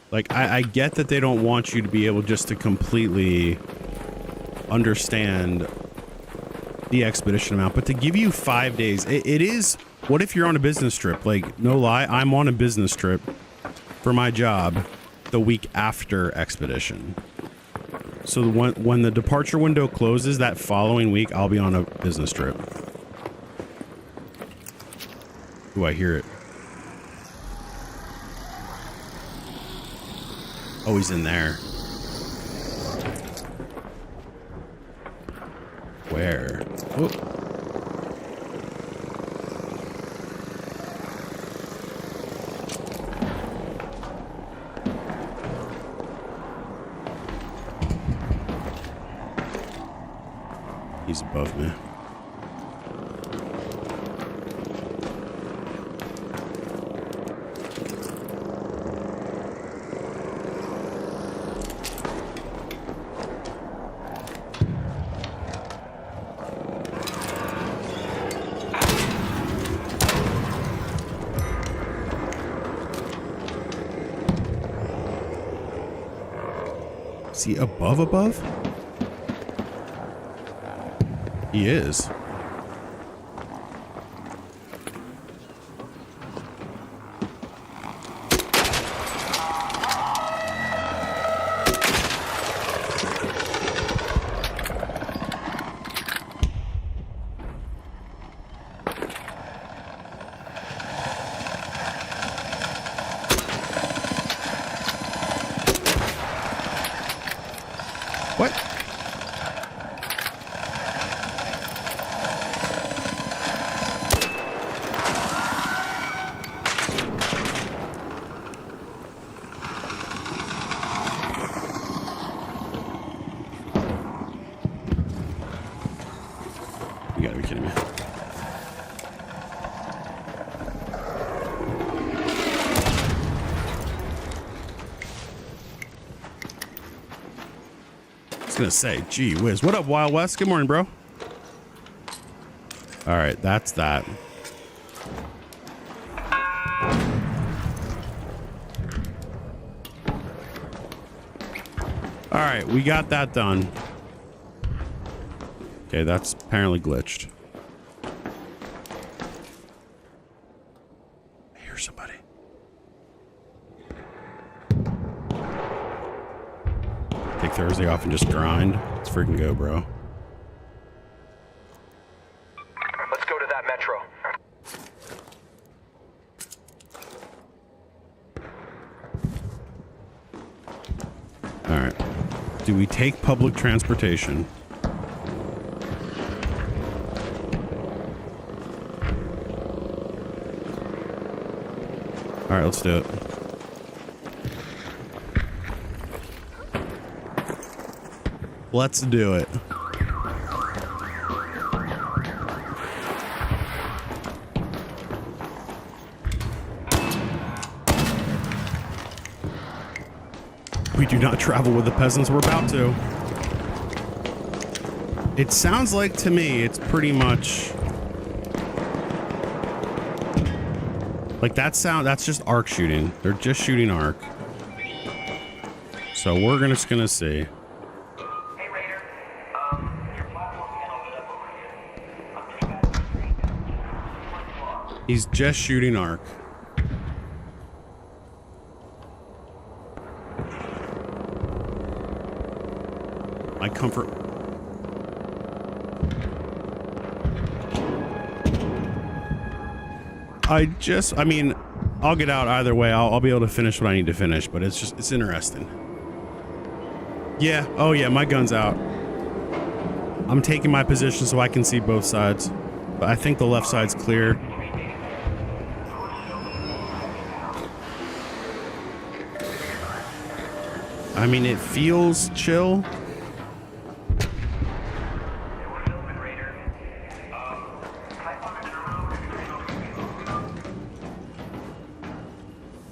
Like, I get that they don't want you to be able just to completely understand the expedition amount, but to give you 5 days, it is. What if you're on a business trip? Like, no lie, I'm on a business trip for my job the week after expedition. So when the departure window closes that following week, I'll be on a business trip. Ooh, I hear it. Oh, he's in there. Where? Oh. He's above me. Is he above? He is. What? You gotta be kidding me. Gonna say, gee whiz. What up, Wild West? Good morning, bro. All right, that's that. All right, we got that done. Okay, that's apparently glitched. I hear somebody. Take Thursday off and just grind. Let's freaking go, bro. Let's go to that metro. All right. Do we take public transportation? All right, let's do it. Let's do it. We do not travel with the peasants. We're about to. It sounds like to me it's pretty much like that sound. That's just arc shooting. They're just shooting arc. So we're just gonna see. Hey Raider, your platform panel lit up over here. I'm just back. He's just shooting arc. My comfort. I mean, I'll get out either way. I'll be able to finish what I need to finish, but it's interesting. Yeah. Oh yeah, my gun's out. I'm taking my position so I can see both sides, but I think the left side's clear. I mean, it feels chill.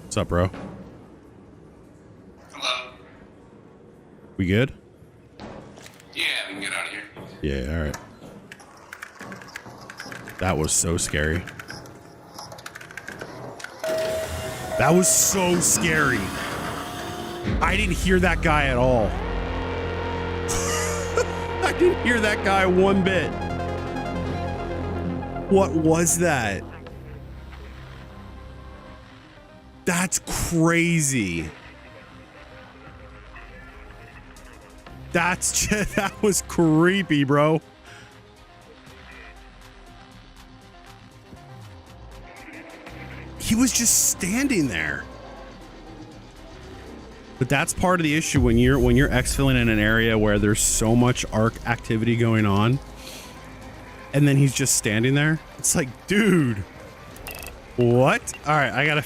What's up, bro? Hello. We good? Yeah, we can get out of here. Yeah, all right. That was so scary. That was so scary. I didn't hear that guy at all. I didn't hear that guy one bit. What was that? That's crazy. That's just, that was creepy, bro. He was just standing there. But that's part of the issue when you're exfilling in an area where there's so much arc activity going on, and then he's just standing there. It's like, dude, what? All right, I gotta.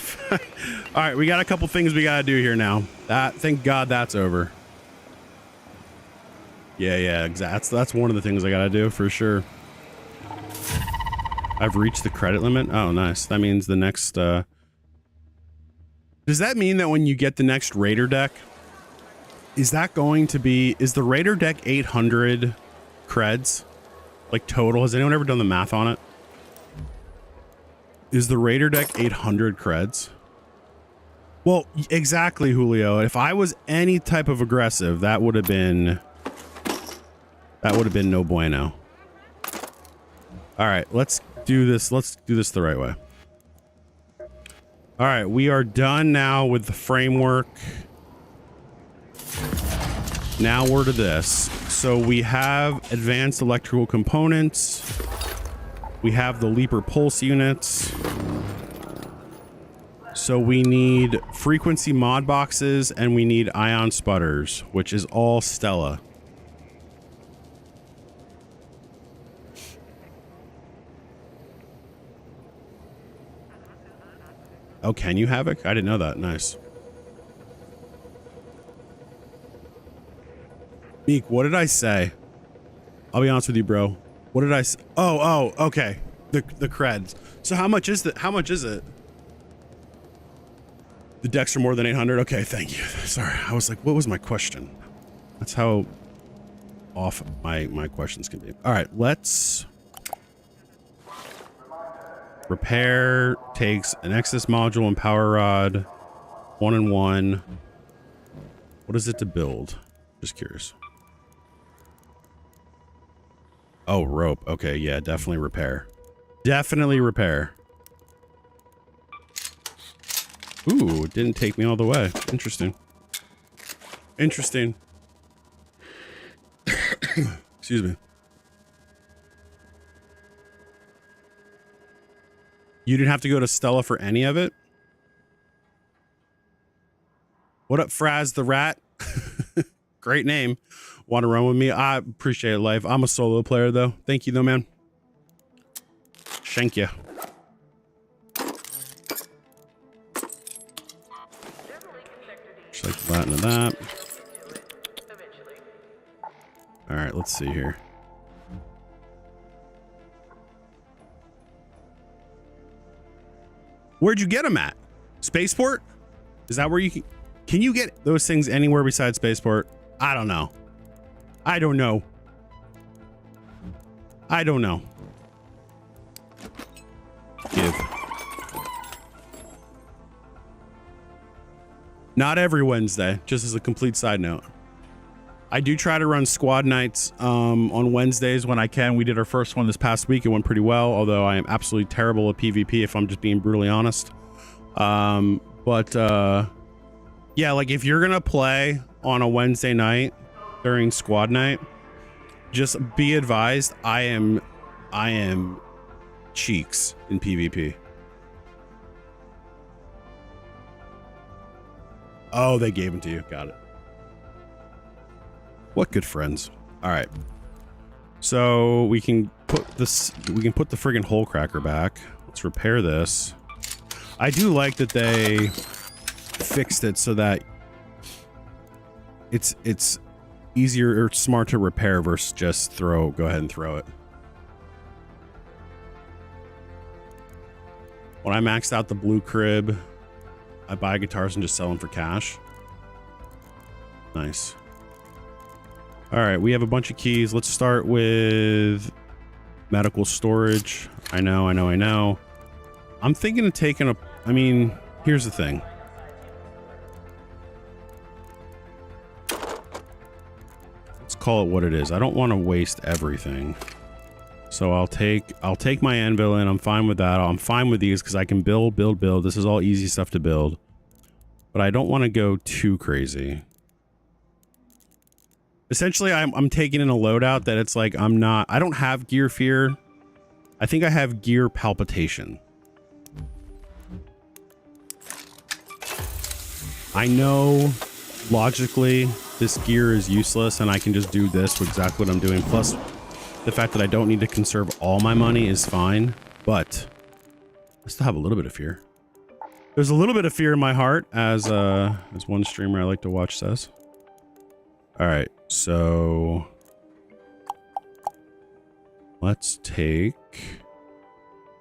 All right, we got a couple things we gotta do here now. Thank God that's over. Yeah, exactly. That's one of the things I gotta do for sure. I've reached the credit limit. Oh, nice. That means the next. Does that mean that when you get the next Raider deck, is that going to be? Is the Raider deck 800 creds, like total? Has anyone ever done the math on it? Is the Raider deck 800 creds? Well, exactly, Julio. If I was any type of aggressive, that would have been no bueno. All right, let's do this. Let's do this the right way. All right, we are done now with the framework. Now we're to this. So we have advanced electrical components. We have the Leaper pulse units. So we need frequency mod boxes and we need ion sputters, which is all Stella. Oh, can you Havoc? I didn't know that. Nice. Meek, what did I say? I'll be honest with you, bro. What did I say? Oh, okay. The creds. So how much is it? The decks are more than 800? Okay, thank you. Sorry. I was like, what was my question? That's how off my questions can be. All right, let's... Repair takes an Nexus module and power rod. 1 and 1. What is it to build? Just curious. Oh, rope. Okay, yeah, definitely repair. Definitely repair. Ooh, it didn't take me all the way. Interesting. Interesting. Excuse me. You didn't have to go to Stella for any of it? What up, Fraz the Rat? Great name. Want to run with me? I appreciate it, life. I'm a solo player, though. Thank you, though, man. Shank you. Just like that and that. All right, let's see here. Where'd you get them at? Spaceport? Is that where you Can you get those things anywhere besides Spaceport? I don't know. I don't know. I don't know. Give. Not every Wednesday, just as a complete side note. I do try to run squad nights on Wednesdays when I can. We did our first one this past week. It went pretty well, although I am absolutely terrible at PvP if I'm just being brutally honest. Yeah, like if you're going to play on a Wednesday night during squad night, just be advised I am cheeks in PvP. Oh, they gave them to you. Got it. What good friends. All right. So we can put this, we can put the friggin' hole cracker back. Let's repair this. I do like that they fixed it so that it's easier or smart to repair versus just go ahead and throw it. When I maxed out the blue crib, I buy guitars and just sell them for cash. Nice. All right, we have a bunch of keys. Let's start with medical storage. I know. I'm thinking of taking a, I mean, here's the thing. Let's call it what it is. I don't want to waste everything. So I'll take my anvil in. I'm fine with that. I'm fine with these because I can build. This is all easy stuff to build. But I don't want to go too crazy. Essentially, I'm taking in a loadout that it's like I don't have gear fear. I think I have gear palpitation. I know logically this gear is useless and I can just do this with exactly what I'm doing. Plus the fact that I don't need to conserve all my money is fine, but I still have a little bit of fear. There's a little bit of fear in my heart, as one streamer I like to watch says. All right, so let's take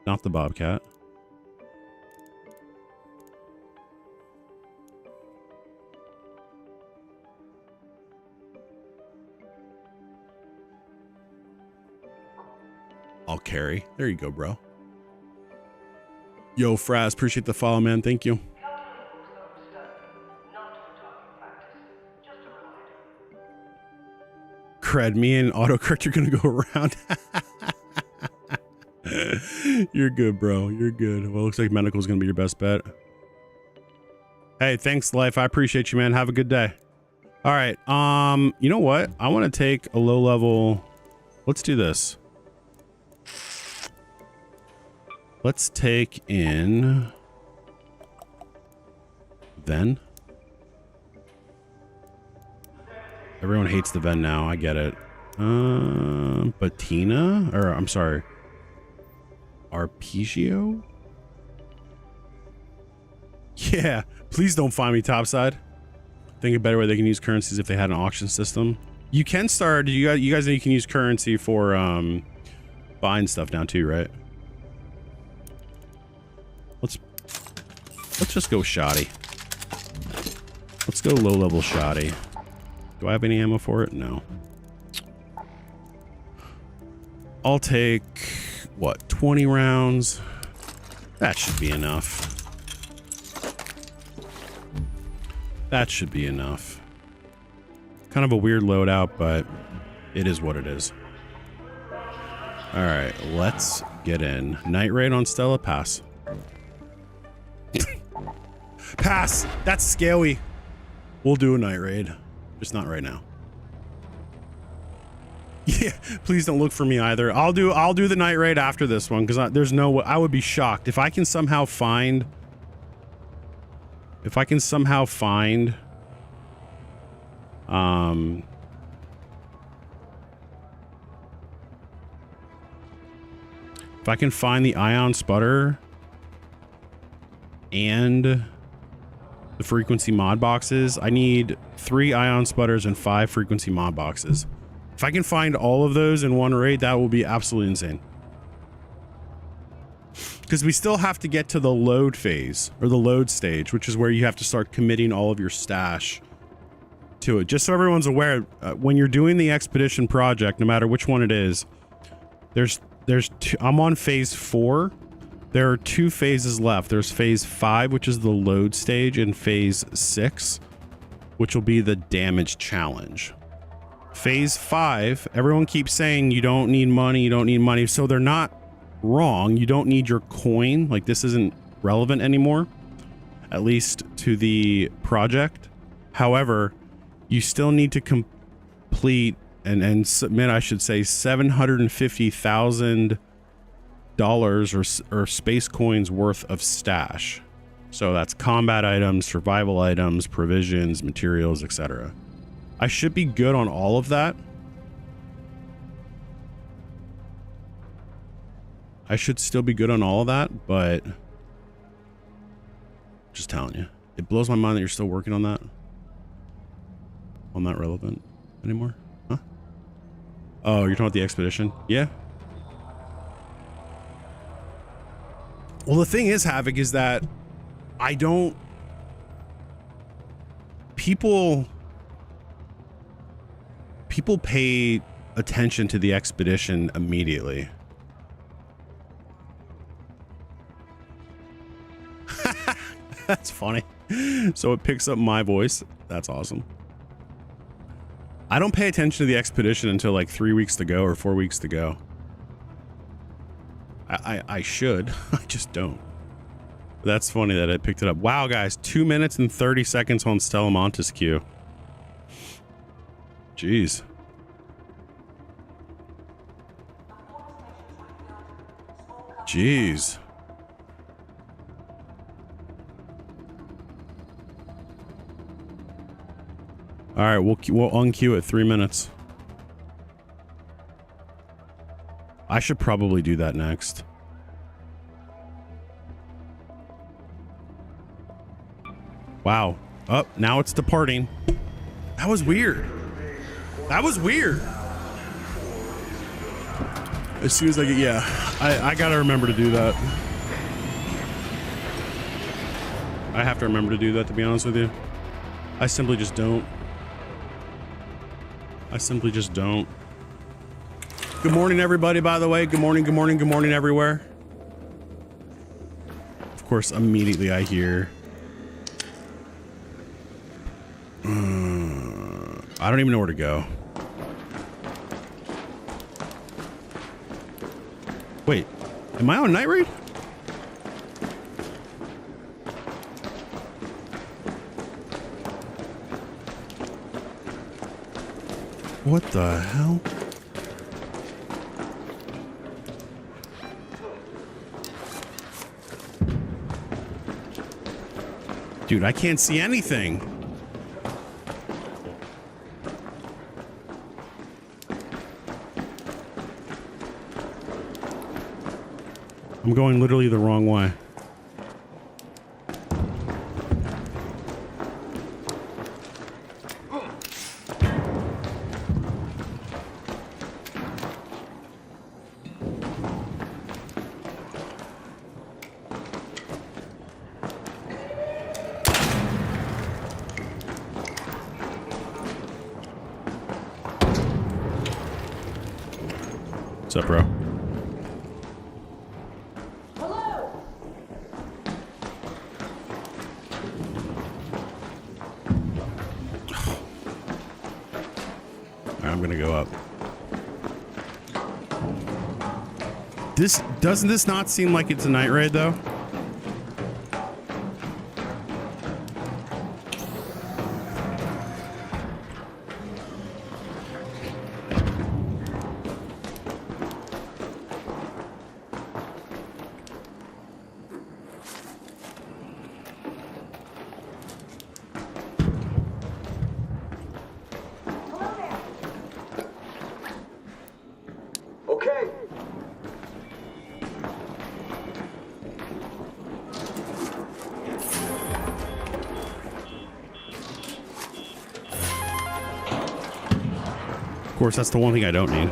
not the Bobcat. I'll carry. There you go, bro. Yo, Fraz, appreciate the follow, man. Thank you. Cred, me and autocorrect are gonna go around. You're good, bro. You're good. Well, looks like medical's gonna be your best bet. Hey, thanks, Life. I appreciate you, man. Have a good day. All right. You know what? I want to take a low level. Let's do this. Let's take in Ven. Everyone hates the Ven now. I get it. Patina? Or, I'm sorry. Arpeggio? Yeah. Please don't find me topside. Think a better way they can use currencies if they had an auction system. You can start. You guys know you can use currency for buying stuff now too, right? Let's just go shoddy. Let's go low level shoddy. Do I have any ammo for it? No. I'll take what, 20 rounds? That should be enough. That should be enough. Kind of a weird loadout, but it is what it is. All right, let's get in. Night raid on Stella, pass. Pass. That's scary. We'll do a night raid, just not right now. Yeah, please don't look for me either. I'll do the night raid after this one because there's no way. I would be shocked if I can somehow find. If I can somehow find. If I can find the ion sputter and the frequency mod boxes, I need 3 ion sputters and 5 frequency mod boxes. If I can find all of those in one raid, that will be absolutely insane. because we still have to get to the load phase or the load stage, which is where you have to start committing all of your stash to it. Just so everyone's aware, when you're doing the expedition project, no matter which one it is, there's two, I'm on phase 4. There are 2 phases left. There's phase 5, which is the load stage, and phase 6, which will be the damage challenge. Phase 5, everyone keeps saying you don't need money, you don't need money. So they're not wrong. You don't need your coin. Like, this isn't relevant anymore, at least to the project. However, you still need to complete and submit, I should say, $750,000 or space coins worth of stash. So that's combat items, survival items, provisions, materials, etc. I should be good on all of that. I should still be good on all of that, but just telling you, it blows my mind that you're still working on that. I'm not relevant anymore. Huh? Oh, you're talking about the expedition? Yeah. Well, the thing is, Havoc, is that I don't... People pay attention to the expedition immediately. That's funny. So it picks up my voice. That's awesome. I don't pay attention to the expedition until like 3 weeks to go or 4 weeks to go. I should. I just don't. That's funny that I picked it up. Wow, guys. 2 minutes and 30 seconds on Stella Montesquieu. Jeez. Jeez. All right, we'll unqueue at 3 minutes. I should probably do that next. Wow. Oh, now it's departing. That was weird. That was weird. As soon as I get, yeah, I gotta remember to do that. I have to remember to do that, to be honest with you. I simply just don't. I simply just don't. Good morning, everybody, by the way. Good morning, good morning, good morning, everywhere. Of course, immediately I hear... I don't even know where to go. Wait, am I on night raid? What the hell? Dude, I can't see anything. I'm going literally the wrong way. What's up, bro? I'm gonna go up. Doesn't this not seem like it's a night raid though? Of course, that's the one thing I don't need.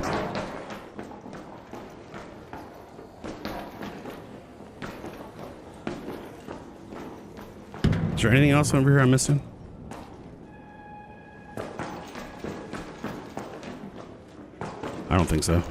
Is there anything else over here I'm missing? I don't think so.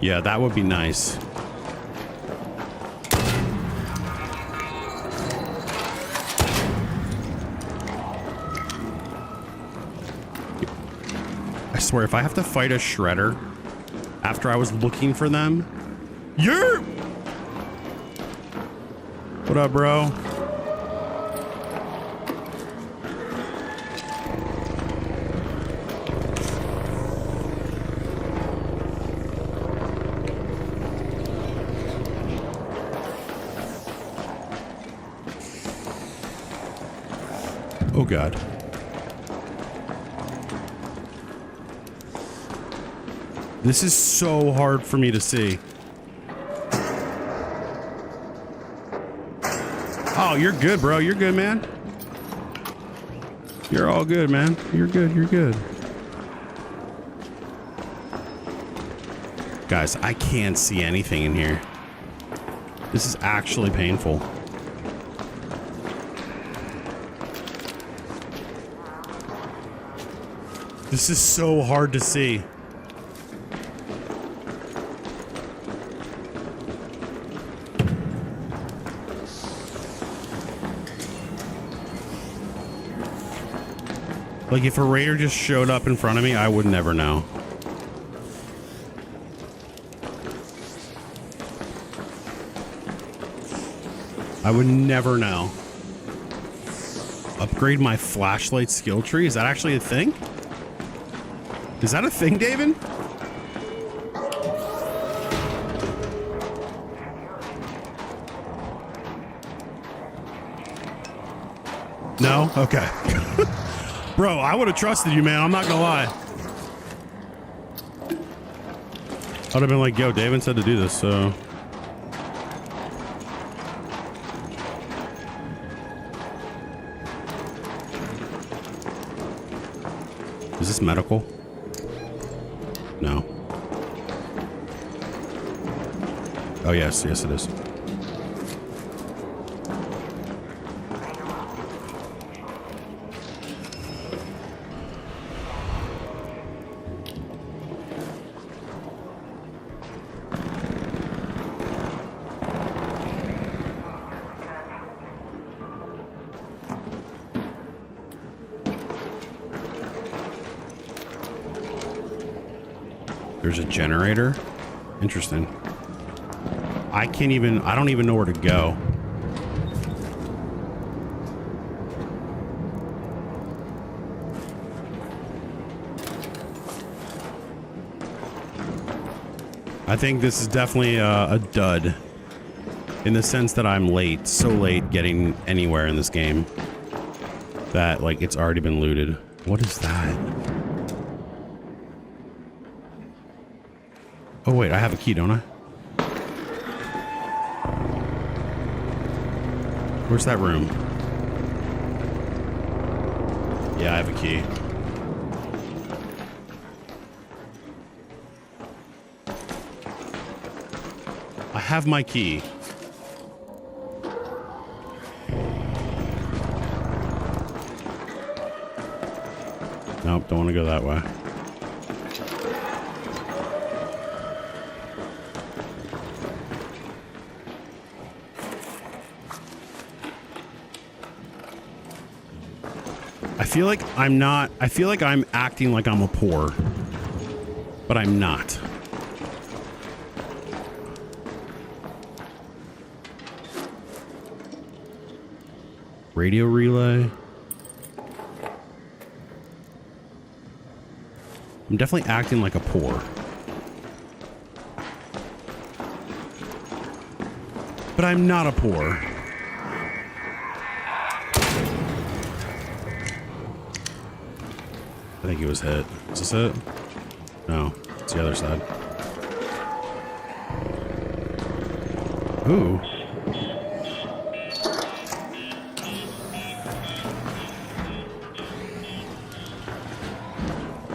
Yeah, that would be nice. I swear, if I have to fight a shredder after I was looking for them... What up, bro? Oh, God. This is so hard for me to see. Oh, you're good, bro. You're good, man. You're all good, man. You're good. You're good. Guys, I can't see anything in here. This is actually painful. This is so hard to see. Like, if a raider just showed up in front of me, I would never know. I would never know. Upgrade my flashlight skill tree? Is that actually a thing? Is that a thing, David? No? Okay. Bro, I would have trusted you, man. I'm not gonna lie. I would have been like, yo, David said to do this, so... Is this medical? No. Oh, yes. Yes, it is. There's a generator. Interesting. I don't even know where to go. I think this is definitely a dud in the sense that I'm late, so late getting anywhere in this game that like it's already been looted. What is that? Oh wait, I have a key, don't I? Where's that room? Yeah, I have a key. I have my key. Nope, don't want to go that way. I feel like I'm acting like I'm a poor, but I'm not. Radio relay. I'm definitely acting like a poor. But I'm not a poor. I think he was hit. Is this it? No, it's the other side. Ooh.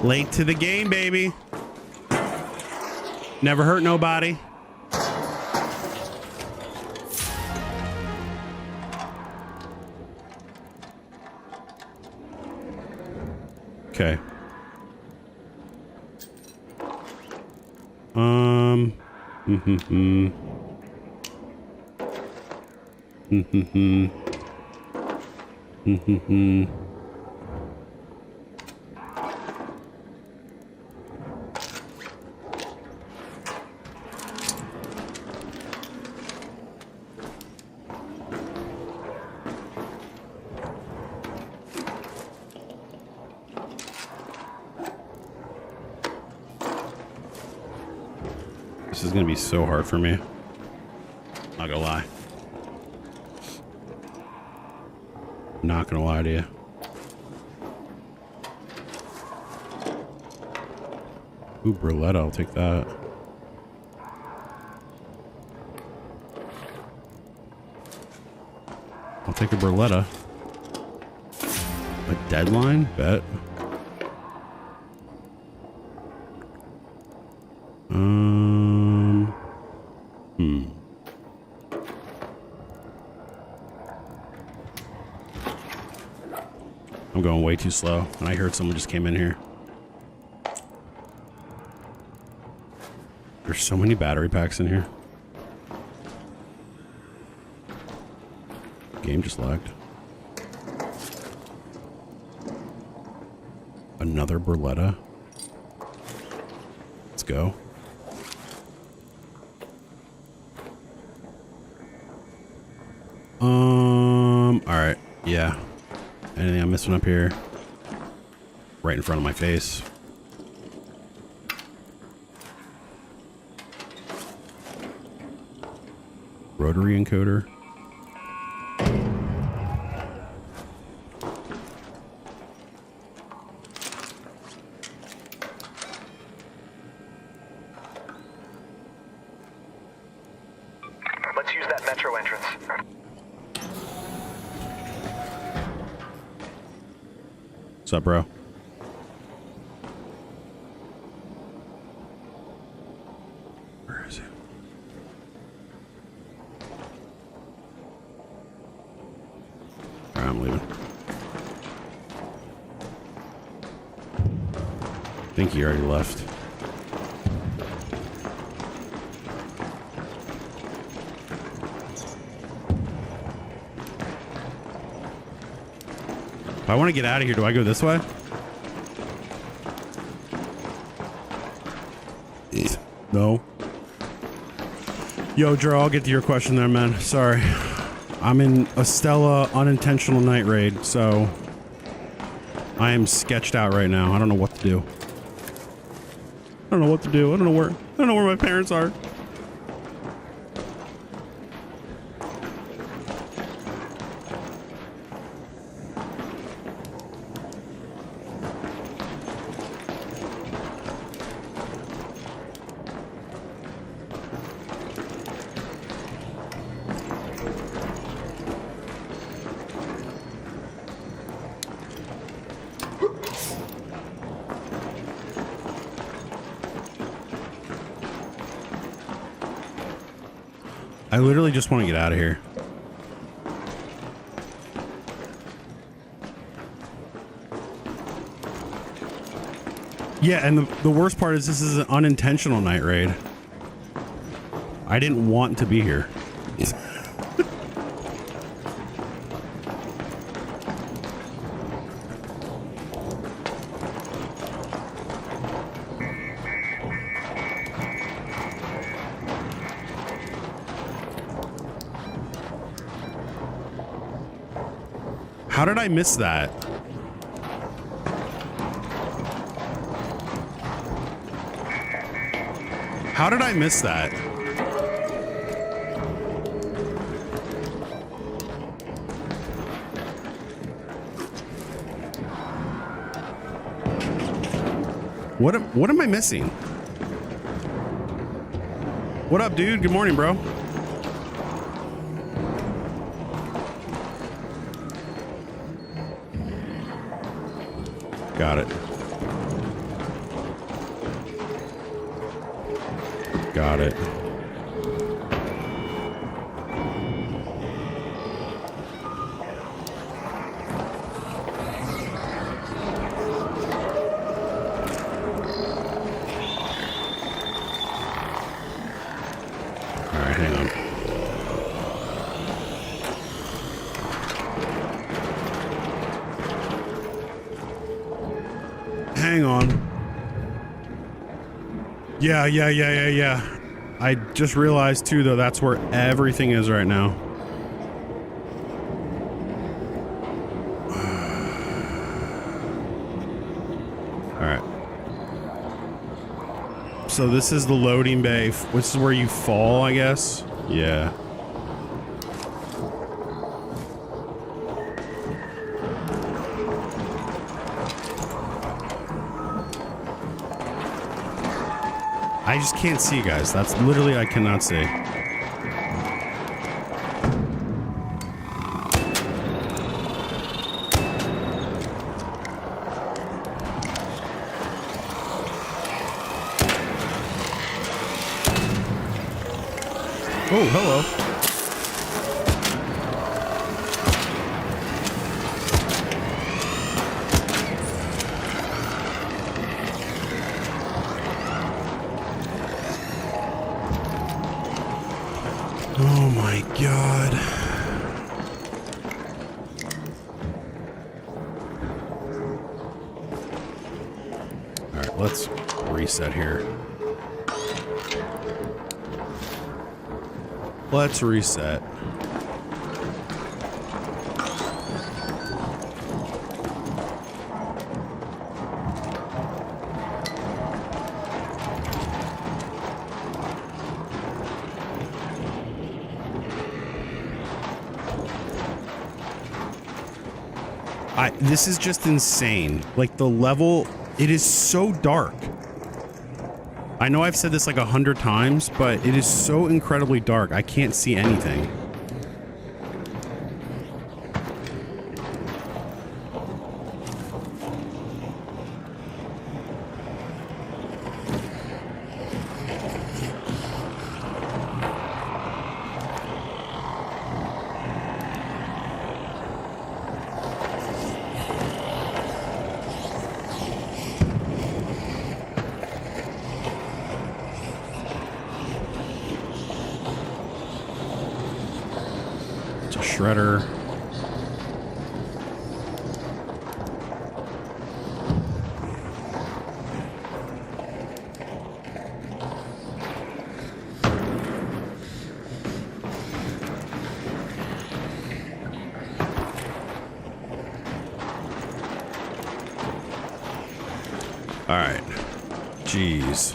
Late to the game, baby. Never hurt nobody. Okay. This is gonna be so hard for me. Not gonna lie. Not gonna lie to you. Ooh, Burletta, I'll take that. I'll take a Burletta. A deadline? Bet. I'm going way too slow, and I heard someone just came in here. There's so many battery packs in here. Game just lagged. Another Burletta. Let's go. All right. Yeah. Anything I'm missing up here? Right in front of my face. Rotary encoder. Let's use that metro entrance. What's up, bro? Where is it? All right, I'm leaving. I think he already left. If I want to get out of here, do I go this way? No. Yo, Joe, I'll get to your question there, man. Sorry. I'm in a Stella unintentional night raid, so I am sketched out right now. I don't know what to do. I don't know what to do. I don't know where my parents are. I literally just want to get out of here. Yeah, and the worst part is this is an unintentional night raid. I didn't want to be here. How did I miss that? How did I miss that? What am I missing? What up, dude? Good morning, bro. Got it. Got it. All right, hang on. Hang on. Yeah. I just realized too, though, that's where everything is right now. All right. So this is the loading bay, which is where you fall, I guess. Yeah. I just can't see, guys. That's literally, I cannot see. Oh, hello. Oh my God. All right, let's reset here. Let's reset. This is just insane. Like, the level, it is so dark. I know I've said this like 100 times, but it is so incredibly dark. I can't see anything. Shredder. All right. Jeez.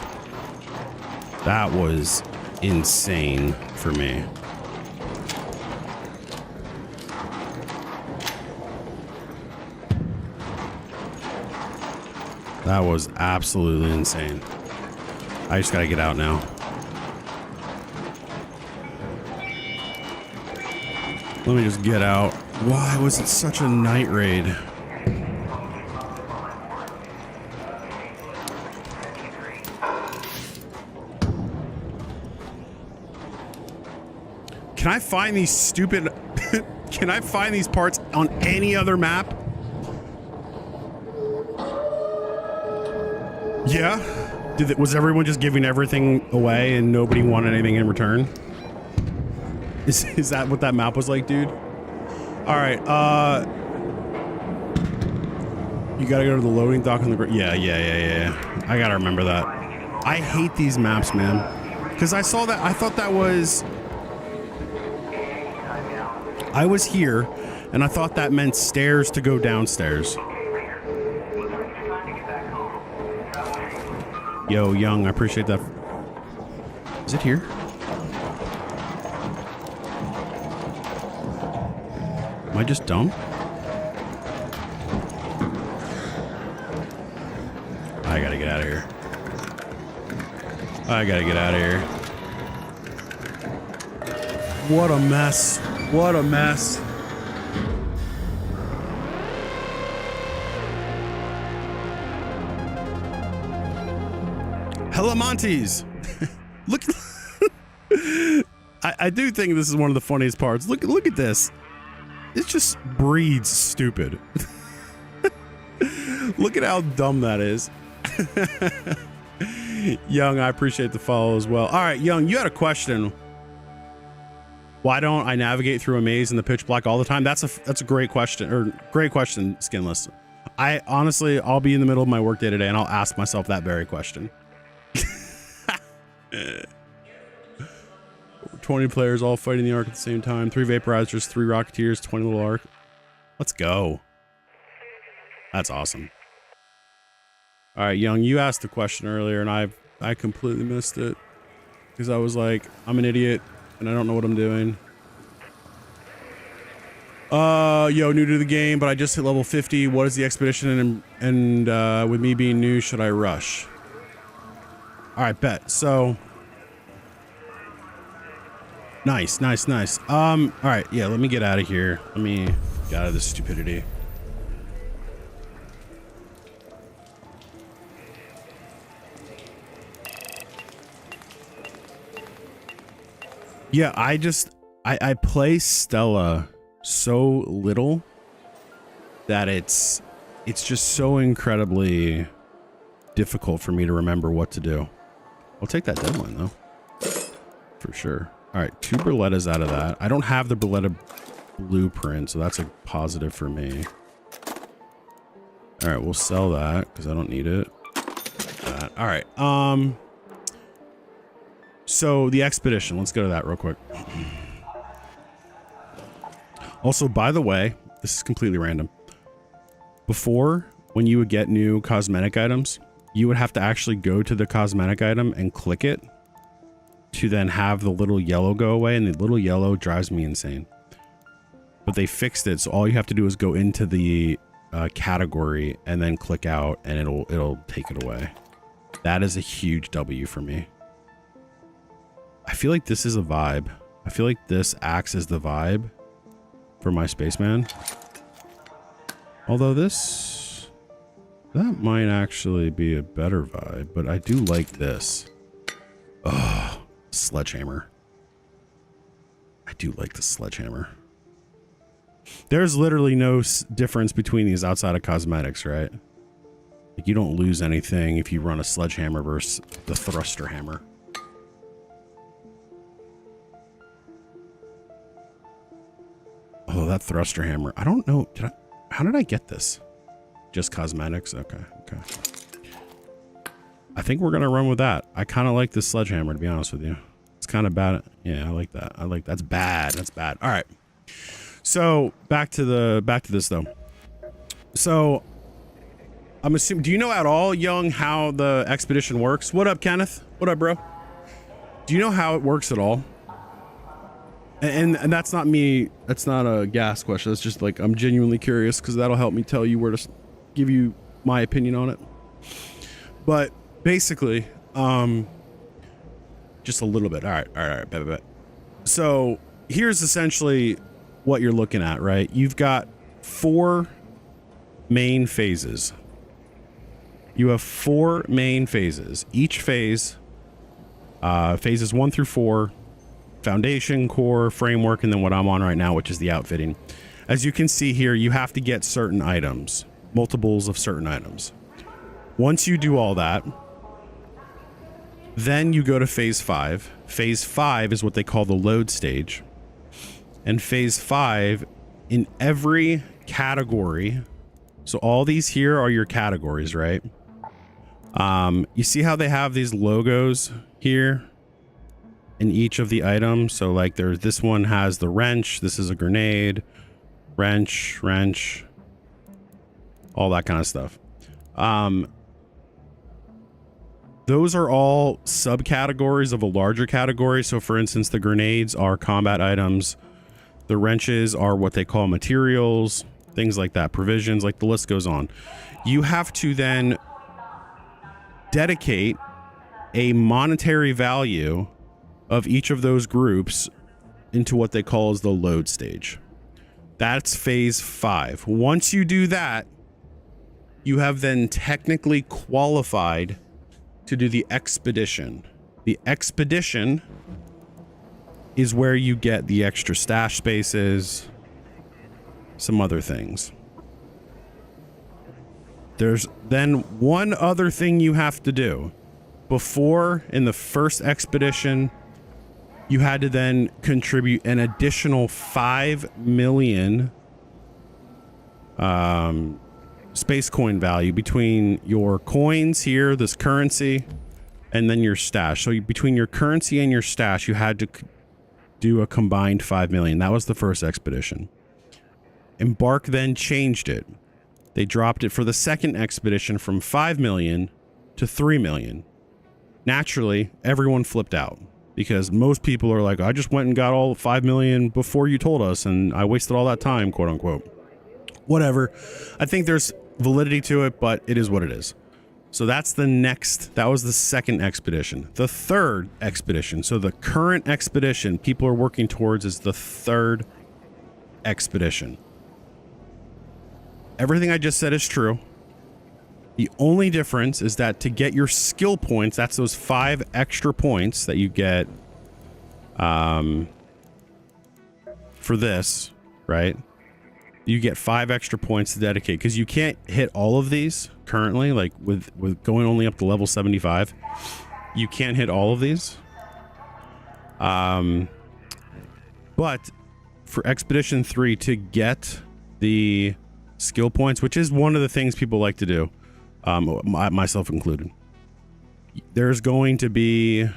That was insane for me. That was absolutely insane. I just gotta get out now. Let me just get out. Why was it such a night raid? Can I find these stupid... Can I find these parts on any other map? Yeah? Was everyone just giving everything away and nobody wanted anything in return? Is that what that map was like, dude? Alright, you gotta go to the loading dock on the... Yeah. I gotta remember that. I hate these maps, man. Because I saw that... I thought that was... I was here, and I thought that meant stairs to go downstairs. Yo, Young, I appreciate that. Is it here? Am I just dumb? I gotta get out of here. I gotta get out of here. What a mess. What a mess. Hello, Montes. Look. I do think this is one of the funniest parts. Look at this. It just breeds stupid. Look at how dumb that is. Young, I appreciate the follow as well. All right, Young, you had a question. Why don't I navigate through a maze in the pitch black all the time? That's a great question, or great question, Skinless. I honestly, I'll be in the middle of my workday today and I'll ask myself that very question. 20 players all fighting the arc at the same time. 3 vaporizers, 3 rocketeers, 20 little arc. Let's go. That's awesome. All right, Young, you asked the question earlier and I completely missed it because I was like, I'm an idiot and I don't know what I'm doing. Yo, new to the game, but I just hit level 50. What is the expedition? And with me being new, should I rush? All right, bet. So nice. All right, yeah, let me get out of here. Let me get out of this stupidity. Yeah, I play Stella so little that it's just so incredibly difficult for me to remember what to do. I'll take that deadline though, for sure. All right, 2 Berlettas out of that. I don't have the Berletta blueprint, so that's a positive for me. All right, we'll sell that because I don't need it. All right. So the expedition, let's go to that real quick. Also, by the way, this is completely random. Before, when you would get new cosmetic items, you would have to actually go to the cosmetic item and click it to then have the little yellow go away, and the little yellow drives me insane. But they fixed it, so all you have to do is go into the category and then click out, and it'll take it away. That is a huge W for me. I feel like this is a vibe. I feel like this acts as the vibe for my spaceman. Although that might actually be a better vibe, but I do like this. Oh, sledgehammer. I do like the sledgehammer. There's literally no difference between these outside of cosmetics, right? Like, you don't lose anything if you run a sledgehammer versus the thruster hammer. Oh, that thruster hammer. I don't know. How did I get this? Just cosmetics? Okay. I think we're going to run with that. I kind of like this sledgehammer, to be honest with you. It's kind of bad. Yeah, I like that. That's bad. That's bad. All right. So back to this though. So I'm assuming, do you know at all, Young, how the expedition works? What up, Kenneth? What up, bro? Do you know how it works at all? And that's not me. That's not a gas question. That's just like, I'm genuinely curious because that'll help me tell you where to give you my opinion on it. But basically, just a little bit. All right. Bet. So here's essentially what you're looking at, right? You've got 4 main phases. You have 4 main phases. Each phase, phases 1 through 4, foundation, core, framework, and then what I'm on right now, which is the outfitting. As you can see here, you have to get certain items, multiples of certain items. Once you do all that, then you go to phase 5. Phase 5 is what they call the load stage. And phase 5, in every category, so all these here are your categories, right? You see how they have these logos here in each of the items? So like this one has the wrench, this is a grenade, wrench, all that kind of stuff. those are all subcategories of a larger category. So for instance, the grenades are combat items. The wrenches are what they call materials, things like that, provisions, like the list goes on. You have to then dedicate a monetary value of each of those groups into what they call as the load stage. That's phase 5. Once you do that, you have then technically qualified to do the expedition. The expedition is where you get the extra stash spaces, some other things. There's then one other thing you have to do. Before, in the first expedition, you had to then contribute an additional 5 million space coin value between your coins here, this currency, and then your stash. So between your currency and your stash, you had to do a combined 5 million. That was the first expedition. Embark then changed it. They dropped it for the second expedition from 5 million to 3 million. Naturally, everyone flipped out because most people are like, I just went and got all 5 million before you told us and I wasted all that time, quote unquote. Whatever. I think there's validity to it, but it is what it is. So that's the next, that was the second expedition. The third expedition, so the current expedition people are working towards is the third expedition. Everything I just said is true. The only difference is that to get your skill points, that's those 5 extra points that you get for this, right? You get 5 extra points to dedicate because you can't hit all of these currently, like with going only up to level 75. You can't hit all of these. But for Expedition 3 to get the skill points, which is one of the things people like to do, myself included, there's going to be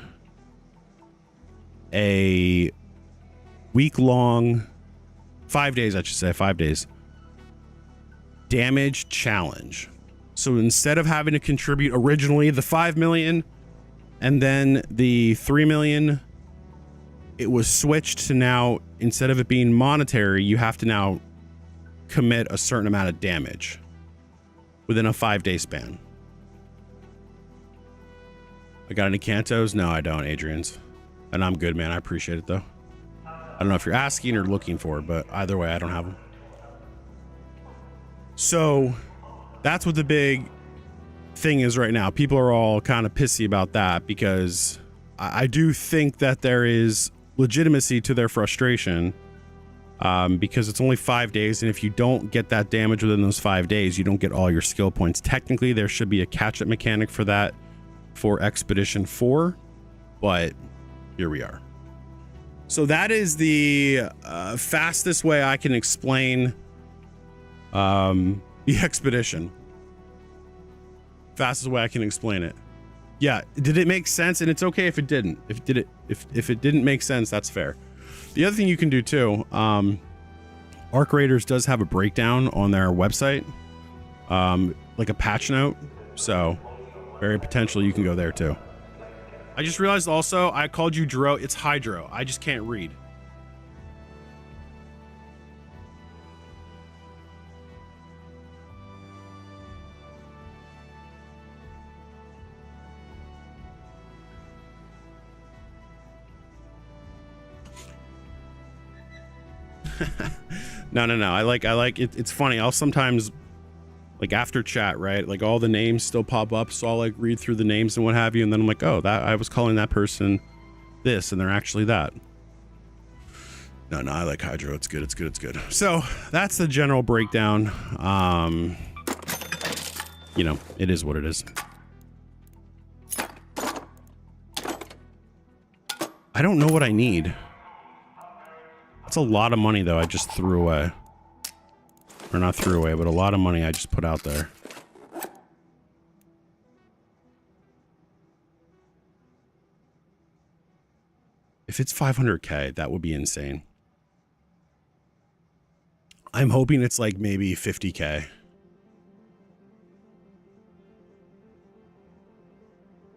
a week-long, 5 days, I should say, 5 days, damage challenge. So instead of having to contribute originally the 5 million and then the 3 million, it was switched to now, instead of it being monetary, you have to now commit a certain amount of damage within a 5-day span. I got any Cantos? No, I don't, Adrian's. And I'm good, man. I appreciate it, though. I don't know if you're asking or looking for it, but either way, I don't have them. So that's what the big thing is right now. People are all kind of pissy about that because I do think that there is legitimacy to their frustration, because it's only 5 days, and if you don't get that damage within those 5 days, you don't get all your skill points. Technically, there should be a catch-up mechanic for that for Expedition 4, but here we are. So that is the fastest way I can explain the expedition. Fastest way I can explain it. Yeah, did it make sense? And it's okay if it didn't. If it didn't make sense, that's fair. The other thing you can do too, Arc Raiders does have a breakdown on their website, like a patch note. So very potentially you can go there too. I just realized also I called you Dro. It's Hydro. I just can't read. No. I like it. It's funny. I'll sometimes, like after chat, right? Like all the names still pop up. So I'll like read through the names and what have you. And then I'm like, oh, that I was calling that person this and they're actually that. No, I like Hydro. It's good. So that's the general breakdown. You know, it is what it is. I don't know what I need. That's a lot of money, though, I just threw away. Or not threw away, but a lot of money I just put out there. If it's 500k, that would be insane. I'm hoping it's like maybe 50k.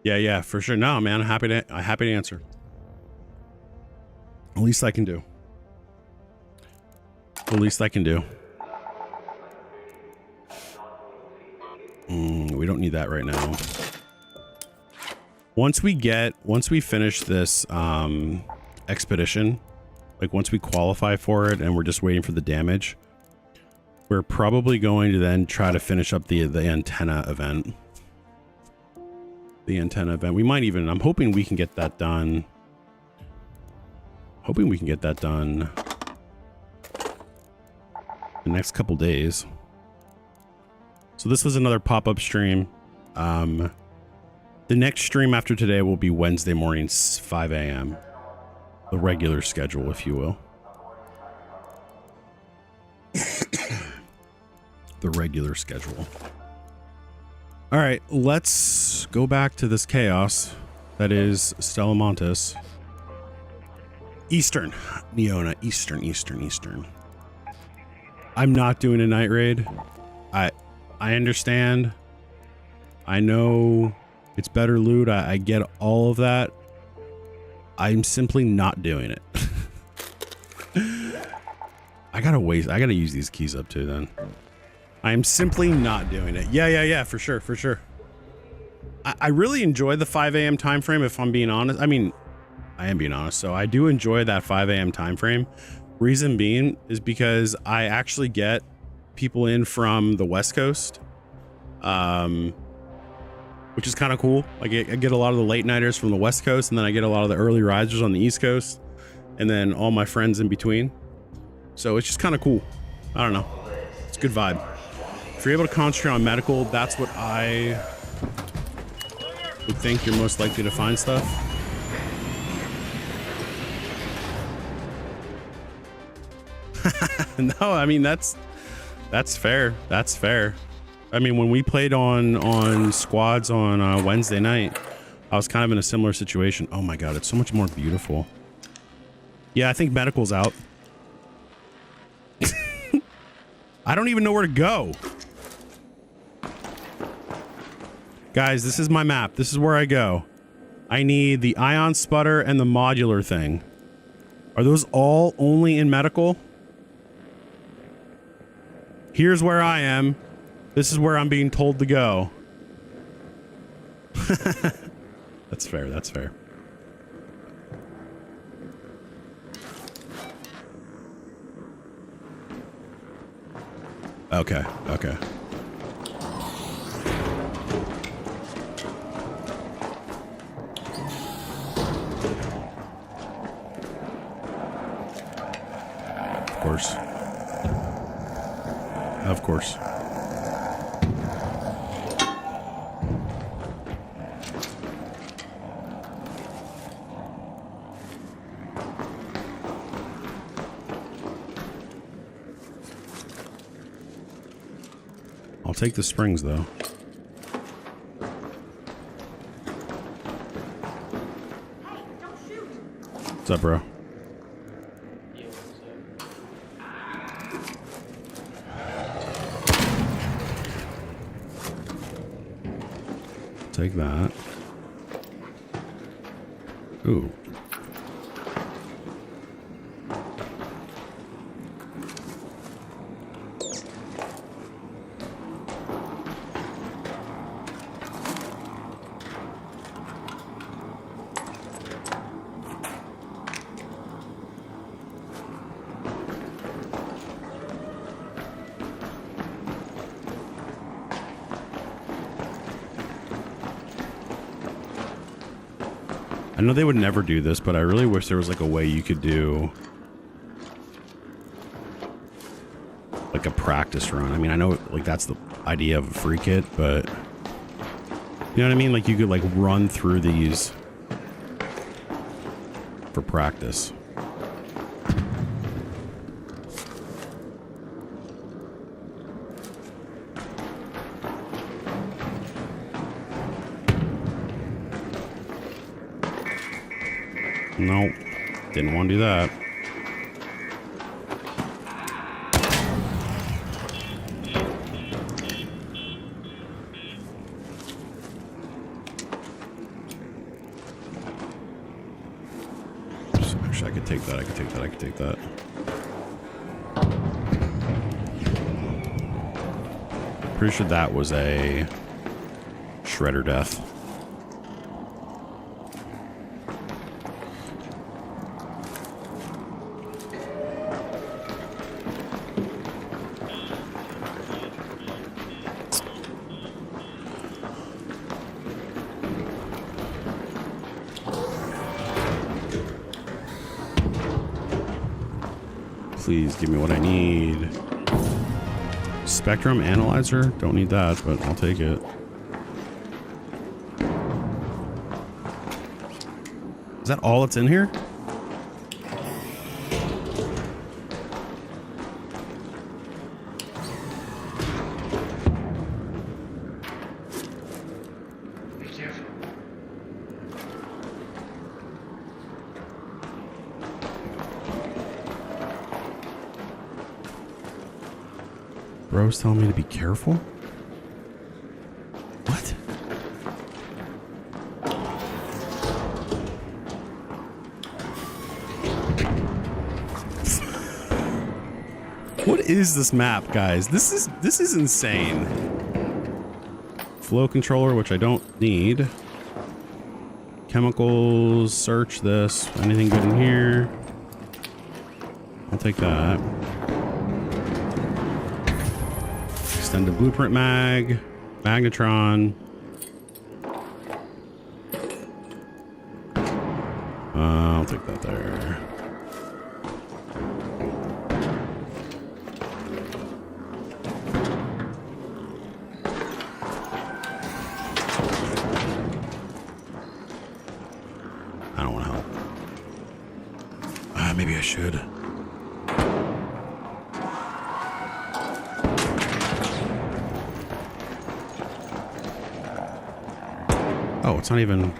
Yeah, for sure. No, man, I'm happy to answer. The least I can do. The least I can do. We don't need that right now. Once we finish this expedition, like once we qualify for it and we're just waiting for the damage, we're probably going to then try to finish up the antenna event. The antenna event. We might even, I'm hoping we can get that done. Hoping we can get that done the next couple days. So this was another pop-up stream. The next stream after today will be Wednesday mornings, 5 a.m. The regular schedule, if you will. The regular schedule. All right, let's go back to this chaos that is Stellamontis. Eastern. Neona. Eastern. I'm not doing a night raid. I understand. I know it's better loot. I get all of that. I'm simply not doing it. I gotta use these keys up too then. I'm simply not doing it. Yeah, for sure. I really enjoy the 5 a.m. time frame, if I'm being honest. I mean, I am being honest. So I do enjoy that 5 a.m. time frame. Reason being is because I actually get people in from the West Coast, which is kind of cool. I get a lot of the late nighters from the West Coast, and then I get a lot of the early risers on the East Coast, and then all my friends in between. So it's just kind of cool. I don't know. It's a good vibe. If you're able to concentrate on medical, that's what I would think you're most likely to find stuff. No, I mean, that's fair. That's fair. I mean, when we played on squads on Wednesday night, I was kind of in a similar situation. Oh my God, it's so much more beautiful. Yeah, I think medical's out. I don't even know where to go. Guys, this is my map. This is where I go. I need the ion sputter and the modular thing. Are those all only in medical? Here's where I am. This is where I'm being told to go. That's fair. That's fair. Okay. Okay. Of course. I'll take the springs though. What's up, bro? Take that. Ooh. I know they would never do this, but I really wish there was like a way you could do like a practice run. I mean, I know like that's the idea of a free kit, but you know what I mean? Like you could like run through these for practice. Nope, didn't want to do that. Actually, I could take that. I could take that. I could take that. Pretty sure that was a shredder death. Please give me what I need. Spectrum analyzer? Don't need that, but I'll take it. Is that all that's in here? Be careful. Bro's telling me to be careful? What? What is this map, guys? This is insane. Flow controller, which I don't need. Chemicals, search this. Anything good in here? I'll take that. Extended blueprint mag, magnetron. I'll take that there. I don't want to help. Maybe I should. Oh, it's not even...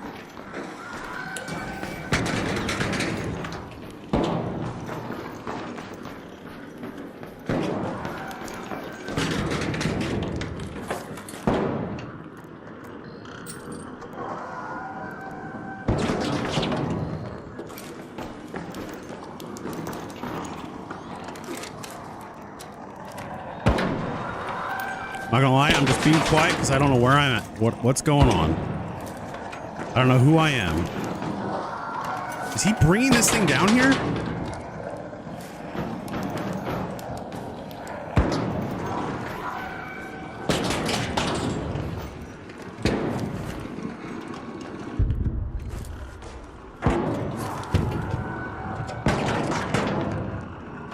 Not gonna lie, I'm just being quiet because I don't know where I'm at. What's going on? I don't know who I am. Is he bringing this thing down here?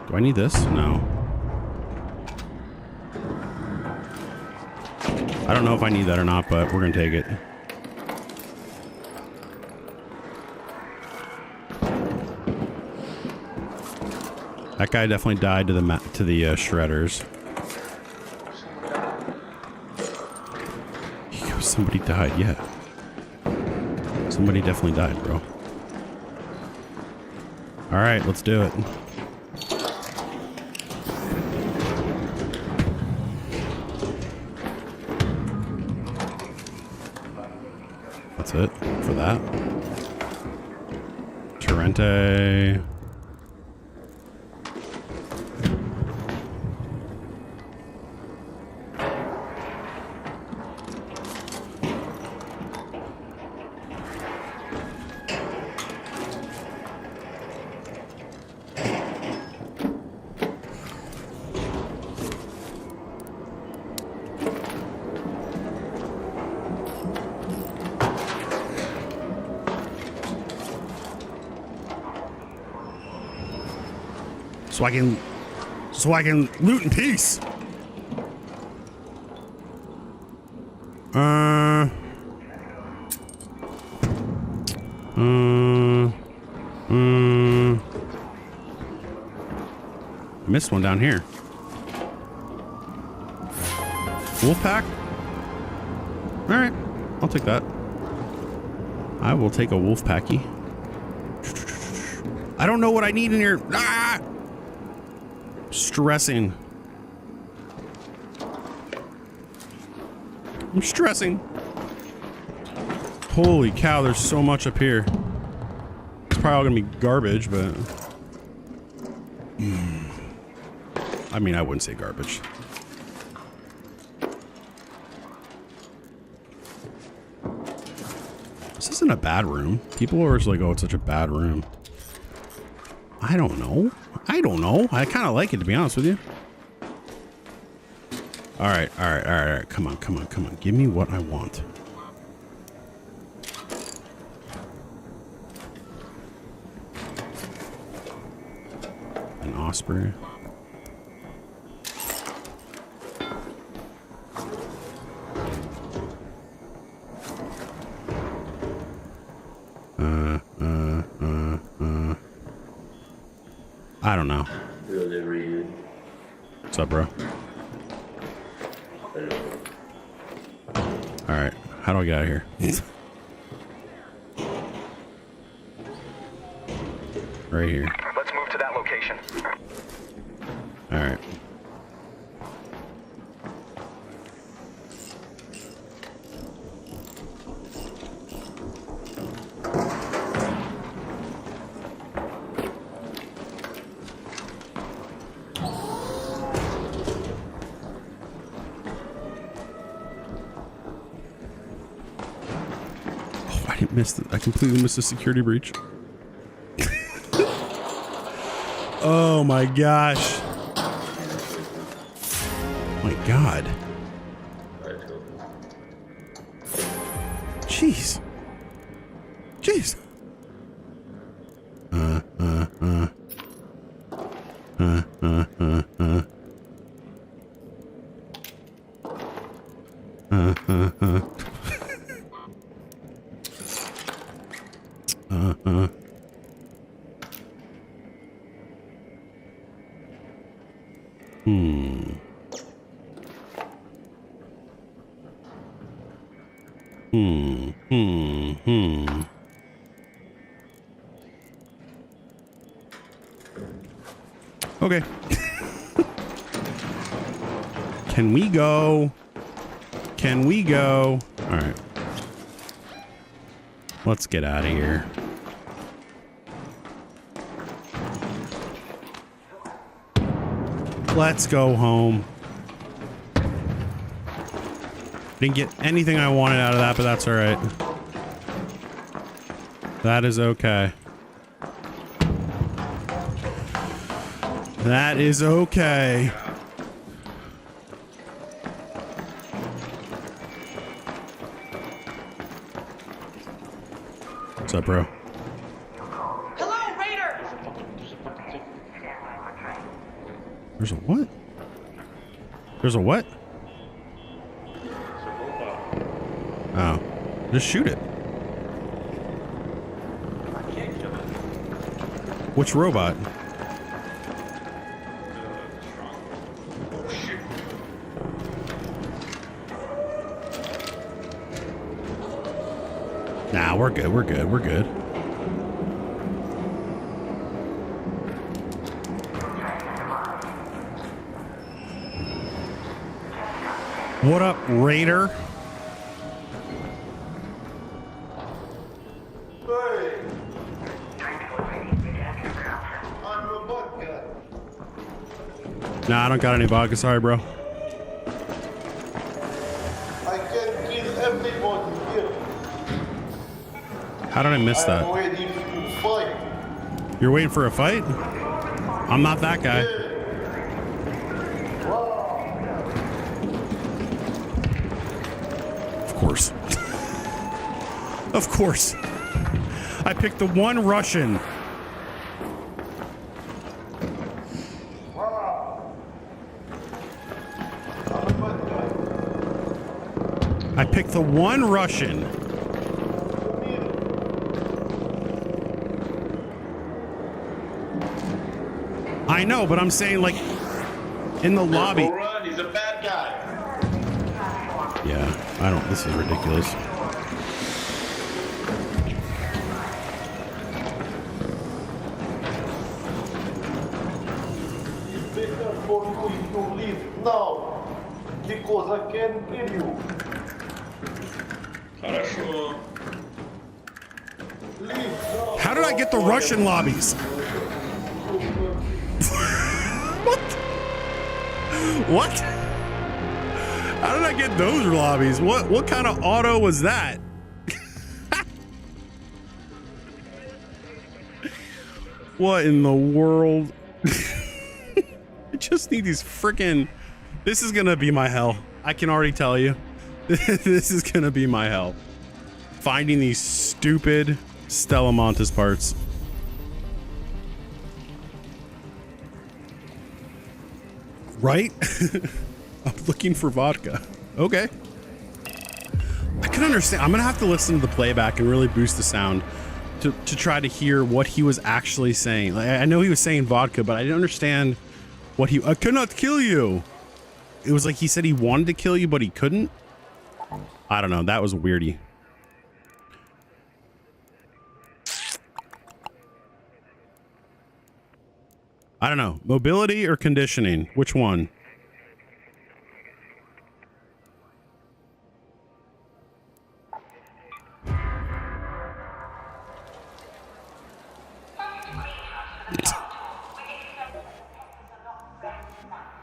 Do I need this? No. I don't know if I need that or not, but we're gonna take it. That guy definitely died to the shredders. Somebody died, yeah. Somebody definitely died, bro. All right, let's do it. That's it for that. Torrente. So I can loot in peace. Missed one down here. Wolfpack? All right, I'll take that. I will take a Wolfpacky. I don't know what I need in here. Ah! Stressing. I'm stressing. Holy cow, there's so much up here. probably all gonna be garbage, but I mean, I wouldn't say garbage. This isn't a bad room. People are always like, "Oh, it's such a bad room." I don't know. I don't know. I kind of like it, to be honest with you. All right. Come on. Give me what I want. An Osprey. I don't know. What's up, bro? All right. How do I get out of here? Right here. Let's move to that location. All right. I completely missed the security breach. Oh my gosh. My God. Jeez. Jeez. Okay. Can we go? Can we go? All right. Let's get out of here. Let's go home. Didn't get anything I wanted out of that, but that's all right. That is okay. That is okay. What's up, bro? Hello, Raider! There's a what? There's a what? Oh. Just shoot it. Which robot? Nah, we're good. We're good. We're good. What up, Raider? Nah, I don't got any vodka. Sorry, bro. I can kill everybody here. How did I miss that? I'm ready to fight. You're waiting for a fight? I'm not that guy. Of course. Of course. I picked the one Russian. I picked the one Russian. I know, but I'm saying, like, in the lobby. Run, he's a bad guy. Yeah, I don't. This is ridiculous. It's better for you to leave now, because I can kill you. Хорошо. How did I get the Russian lobbies? What? What? How did I get those lobbies? What kind of auto was that? What in the world? I just need these freaking... This is gonna be my hell. I can already tell you. This is gonna be my hell. Finding these stupid Stella Montes parts. Right? I'm looking for vodka. Okay. I can understand. I'm gonna have to listen to the playback and really boost the sound to try to hear what he was actually saying. Like, I know he was saying vodka, but I didn't understand what he... I cannot kill you. It was like he said he wanted to kill you, but he couldn't. I don't know. That was weirdy. I don't know. Mobility or conditioning? Which one?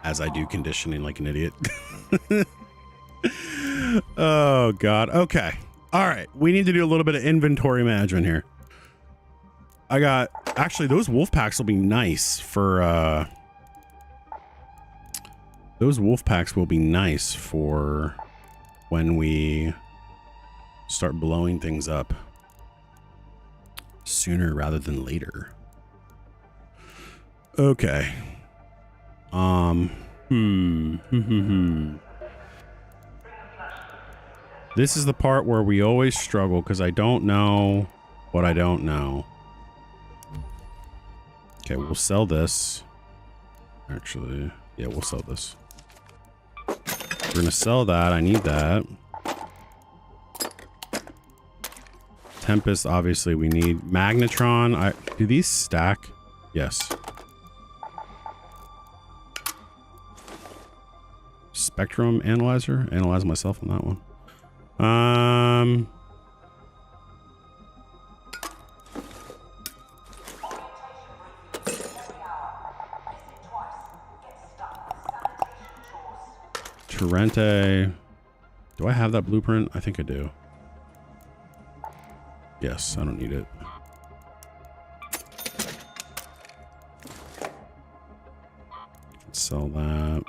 As I do conditioning like an idiot. Oh, God. Okay. All right. We need to do a little bit of inventory management here. I got... Actually, those wolf packs will be nice for... Those wolf packs will be nice for when we start blowing things up. Sooner rather than later. Okay. This is the part where we always struggle because I don't know what I don't know. Okay, we'll sell this. Actually, yeah, we'll sell this. We're gonna sell that. I need that. Tempest, obviously, we need Magnetron. Do these stack? Yes. Spectrum analyzer. Analyze myself on that one. Torrente. Do I have that blueprint? I think I do. Yes, I don't need it. Let's sell that.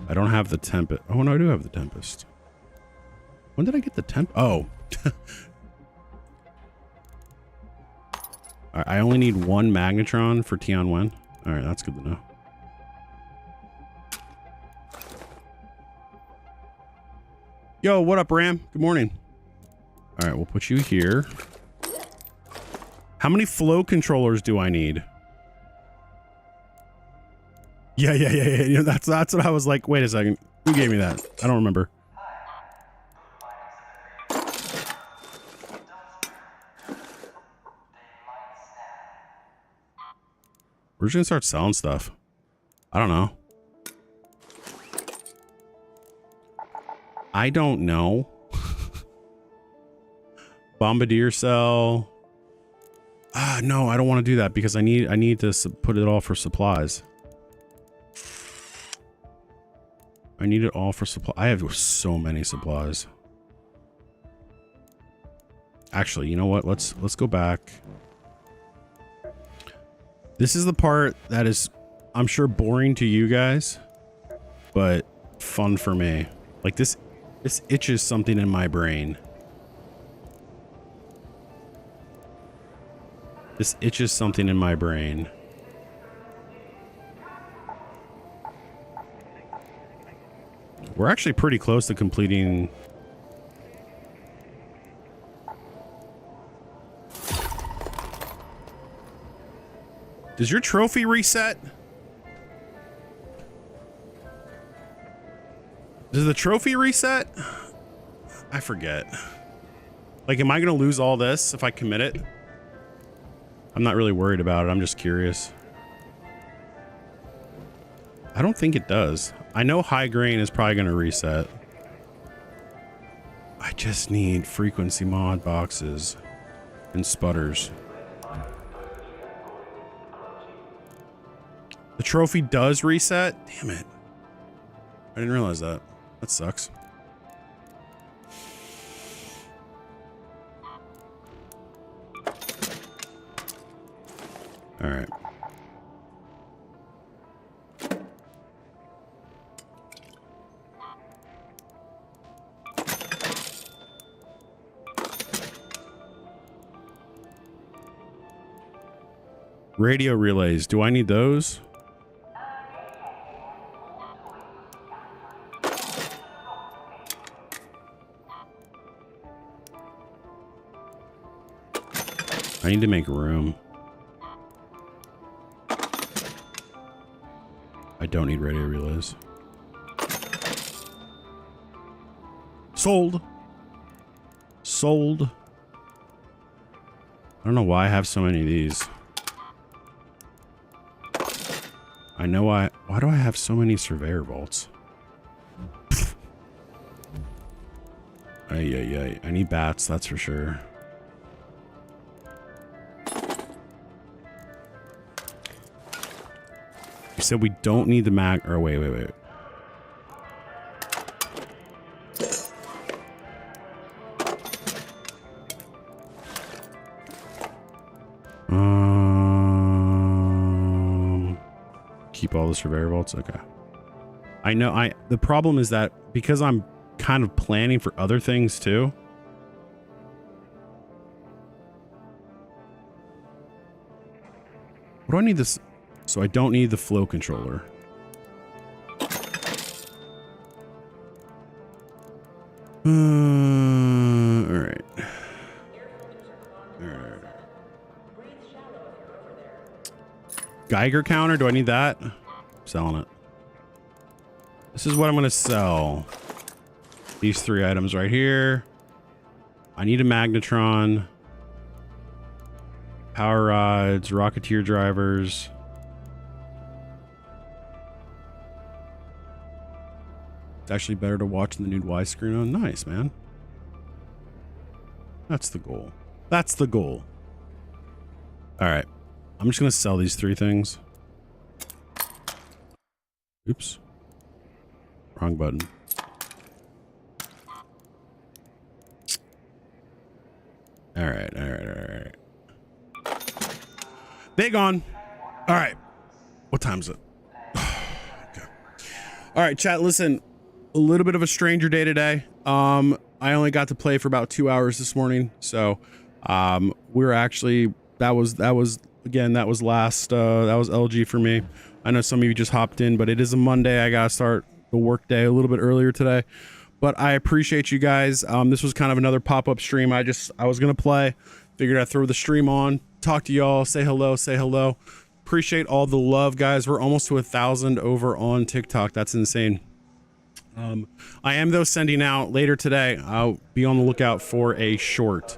I don't have the Tempest. Oh, no, I do have the Tempest. When did I get the Temp? Oh. I only need one Magnetron for Tianwen. All right, that's good to know. Yo, what up, Ram? Good morning. All right, we'll put you here. How many flow controllers do I need? Yeah. You know, that's what I was like. Wait a second. Who gave me that? I don't remember. We're just gonna start selling stuff. I don't know. I don't know. Bombardier cell. No, I don't want to do that because I need to put it all for supplies. I need it all for supply. I have so many supplies. Actually, you know what? Let's go back. This is the part that is, I'm sure, boring to you guys, but fun for me. Like this itches something in my brain. This itches something in my brain. We're actually pretty close to completing. Does your trophy reset? Does the trophy reset? I forget. Like, am I gonna lose all this if I commit it? I'm not really worried about it. I'm just curious. I don't think it does. I know high grain is probably gonna reset. I just need frequency mod boxes. and sputters. The trophy does reset? Damn it. I didn't realize that. That sucks. All right. Radio relays. Do I need those? I need to make room. I don't need radio relays. Sold. Sold. I don't know why I have so many of these. I know why do I have so many surveyor vaults? Ay. I need bats, that's for sure. You said we don't need the mag, or wait. Keep all the surveyor vaults. Okay. I know. The problem is that because I'm kind of planning for other things too. What do I need this? So I don't need the flow controller. All right. Geiger counter, do I need that? I'm selling it. This is what I'm gonna sell. These 3 items right here. I need a magnetron. Power rods, Rocketeer drivers. It's actually better to watch the new widescreen on. Nice, man. That's the goal. That's the goal. All right. I'm just going to sell these 3 things. Oops. Wrong button. All right. They gone. All right. What time is it? Okay. All right, chat, listen. A little bit of a stranger day today. I only got to play for about 2 hours this morning. So, we're actually, that was again, that was LG for me. I know some of you just hopped in, but it is a Monday. I gotta start the work day a little bit earlier today, but I appreciate you guys. This was kind of another pop-up stream. I was gonna play, figured I'd throw the stream on, talk to y'all, say hello. Appreciate all the love, guys. We're almost to 1,000 over on TikTok. That's insane. I am though sending out later today. I'll be on the lookout for a short,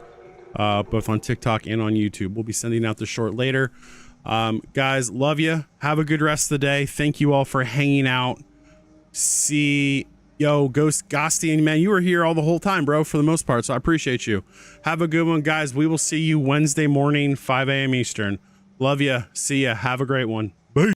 both on TikTok and on YouTube. We'll be sending out the short later. Guys, love you. Have a good rest of the day. Thank you all for hanging out. Ghost Gostian, man, you were here all the whole time, bro, for the most part, so I appreciate you. Have a good one, guys. We will see you Wednesday morning, 5 a.m. Eastern. Love you. See ya. Have a great one.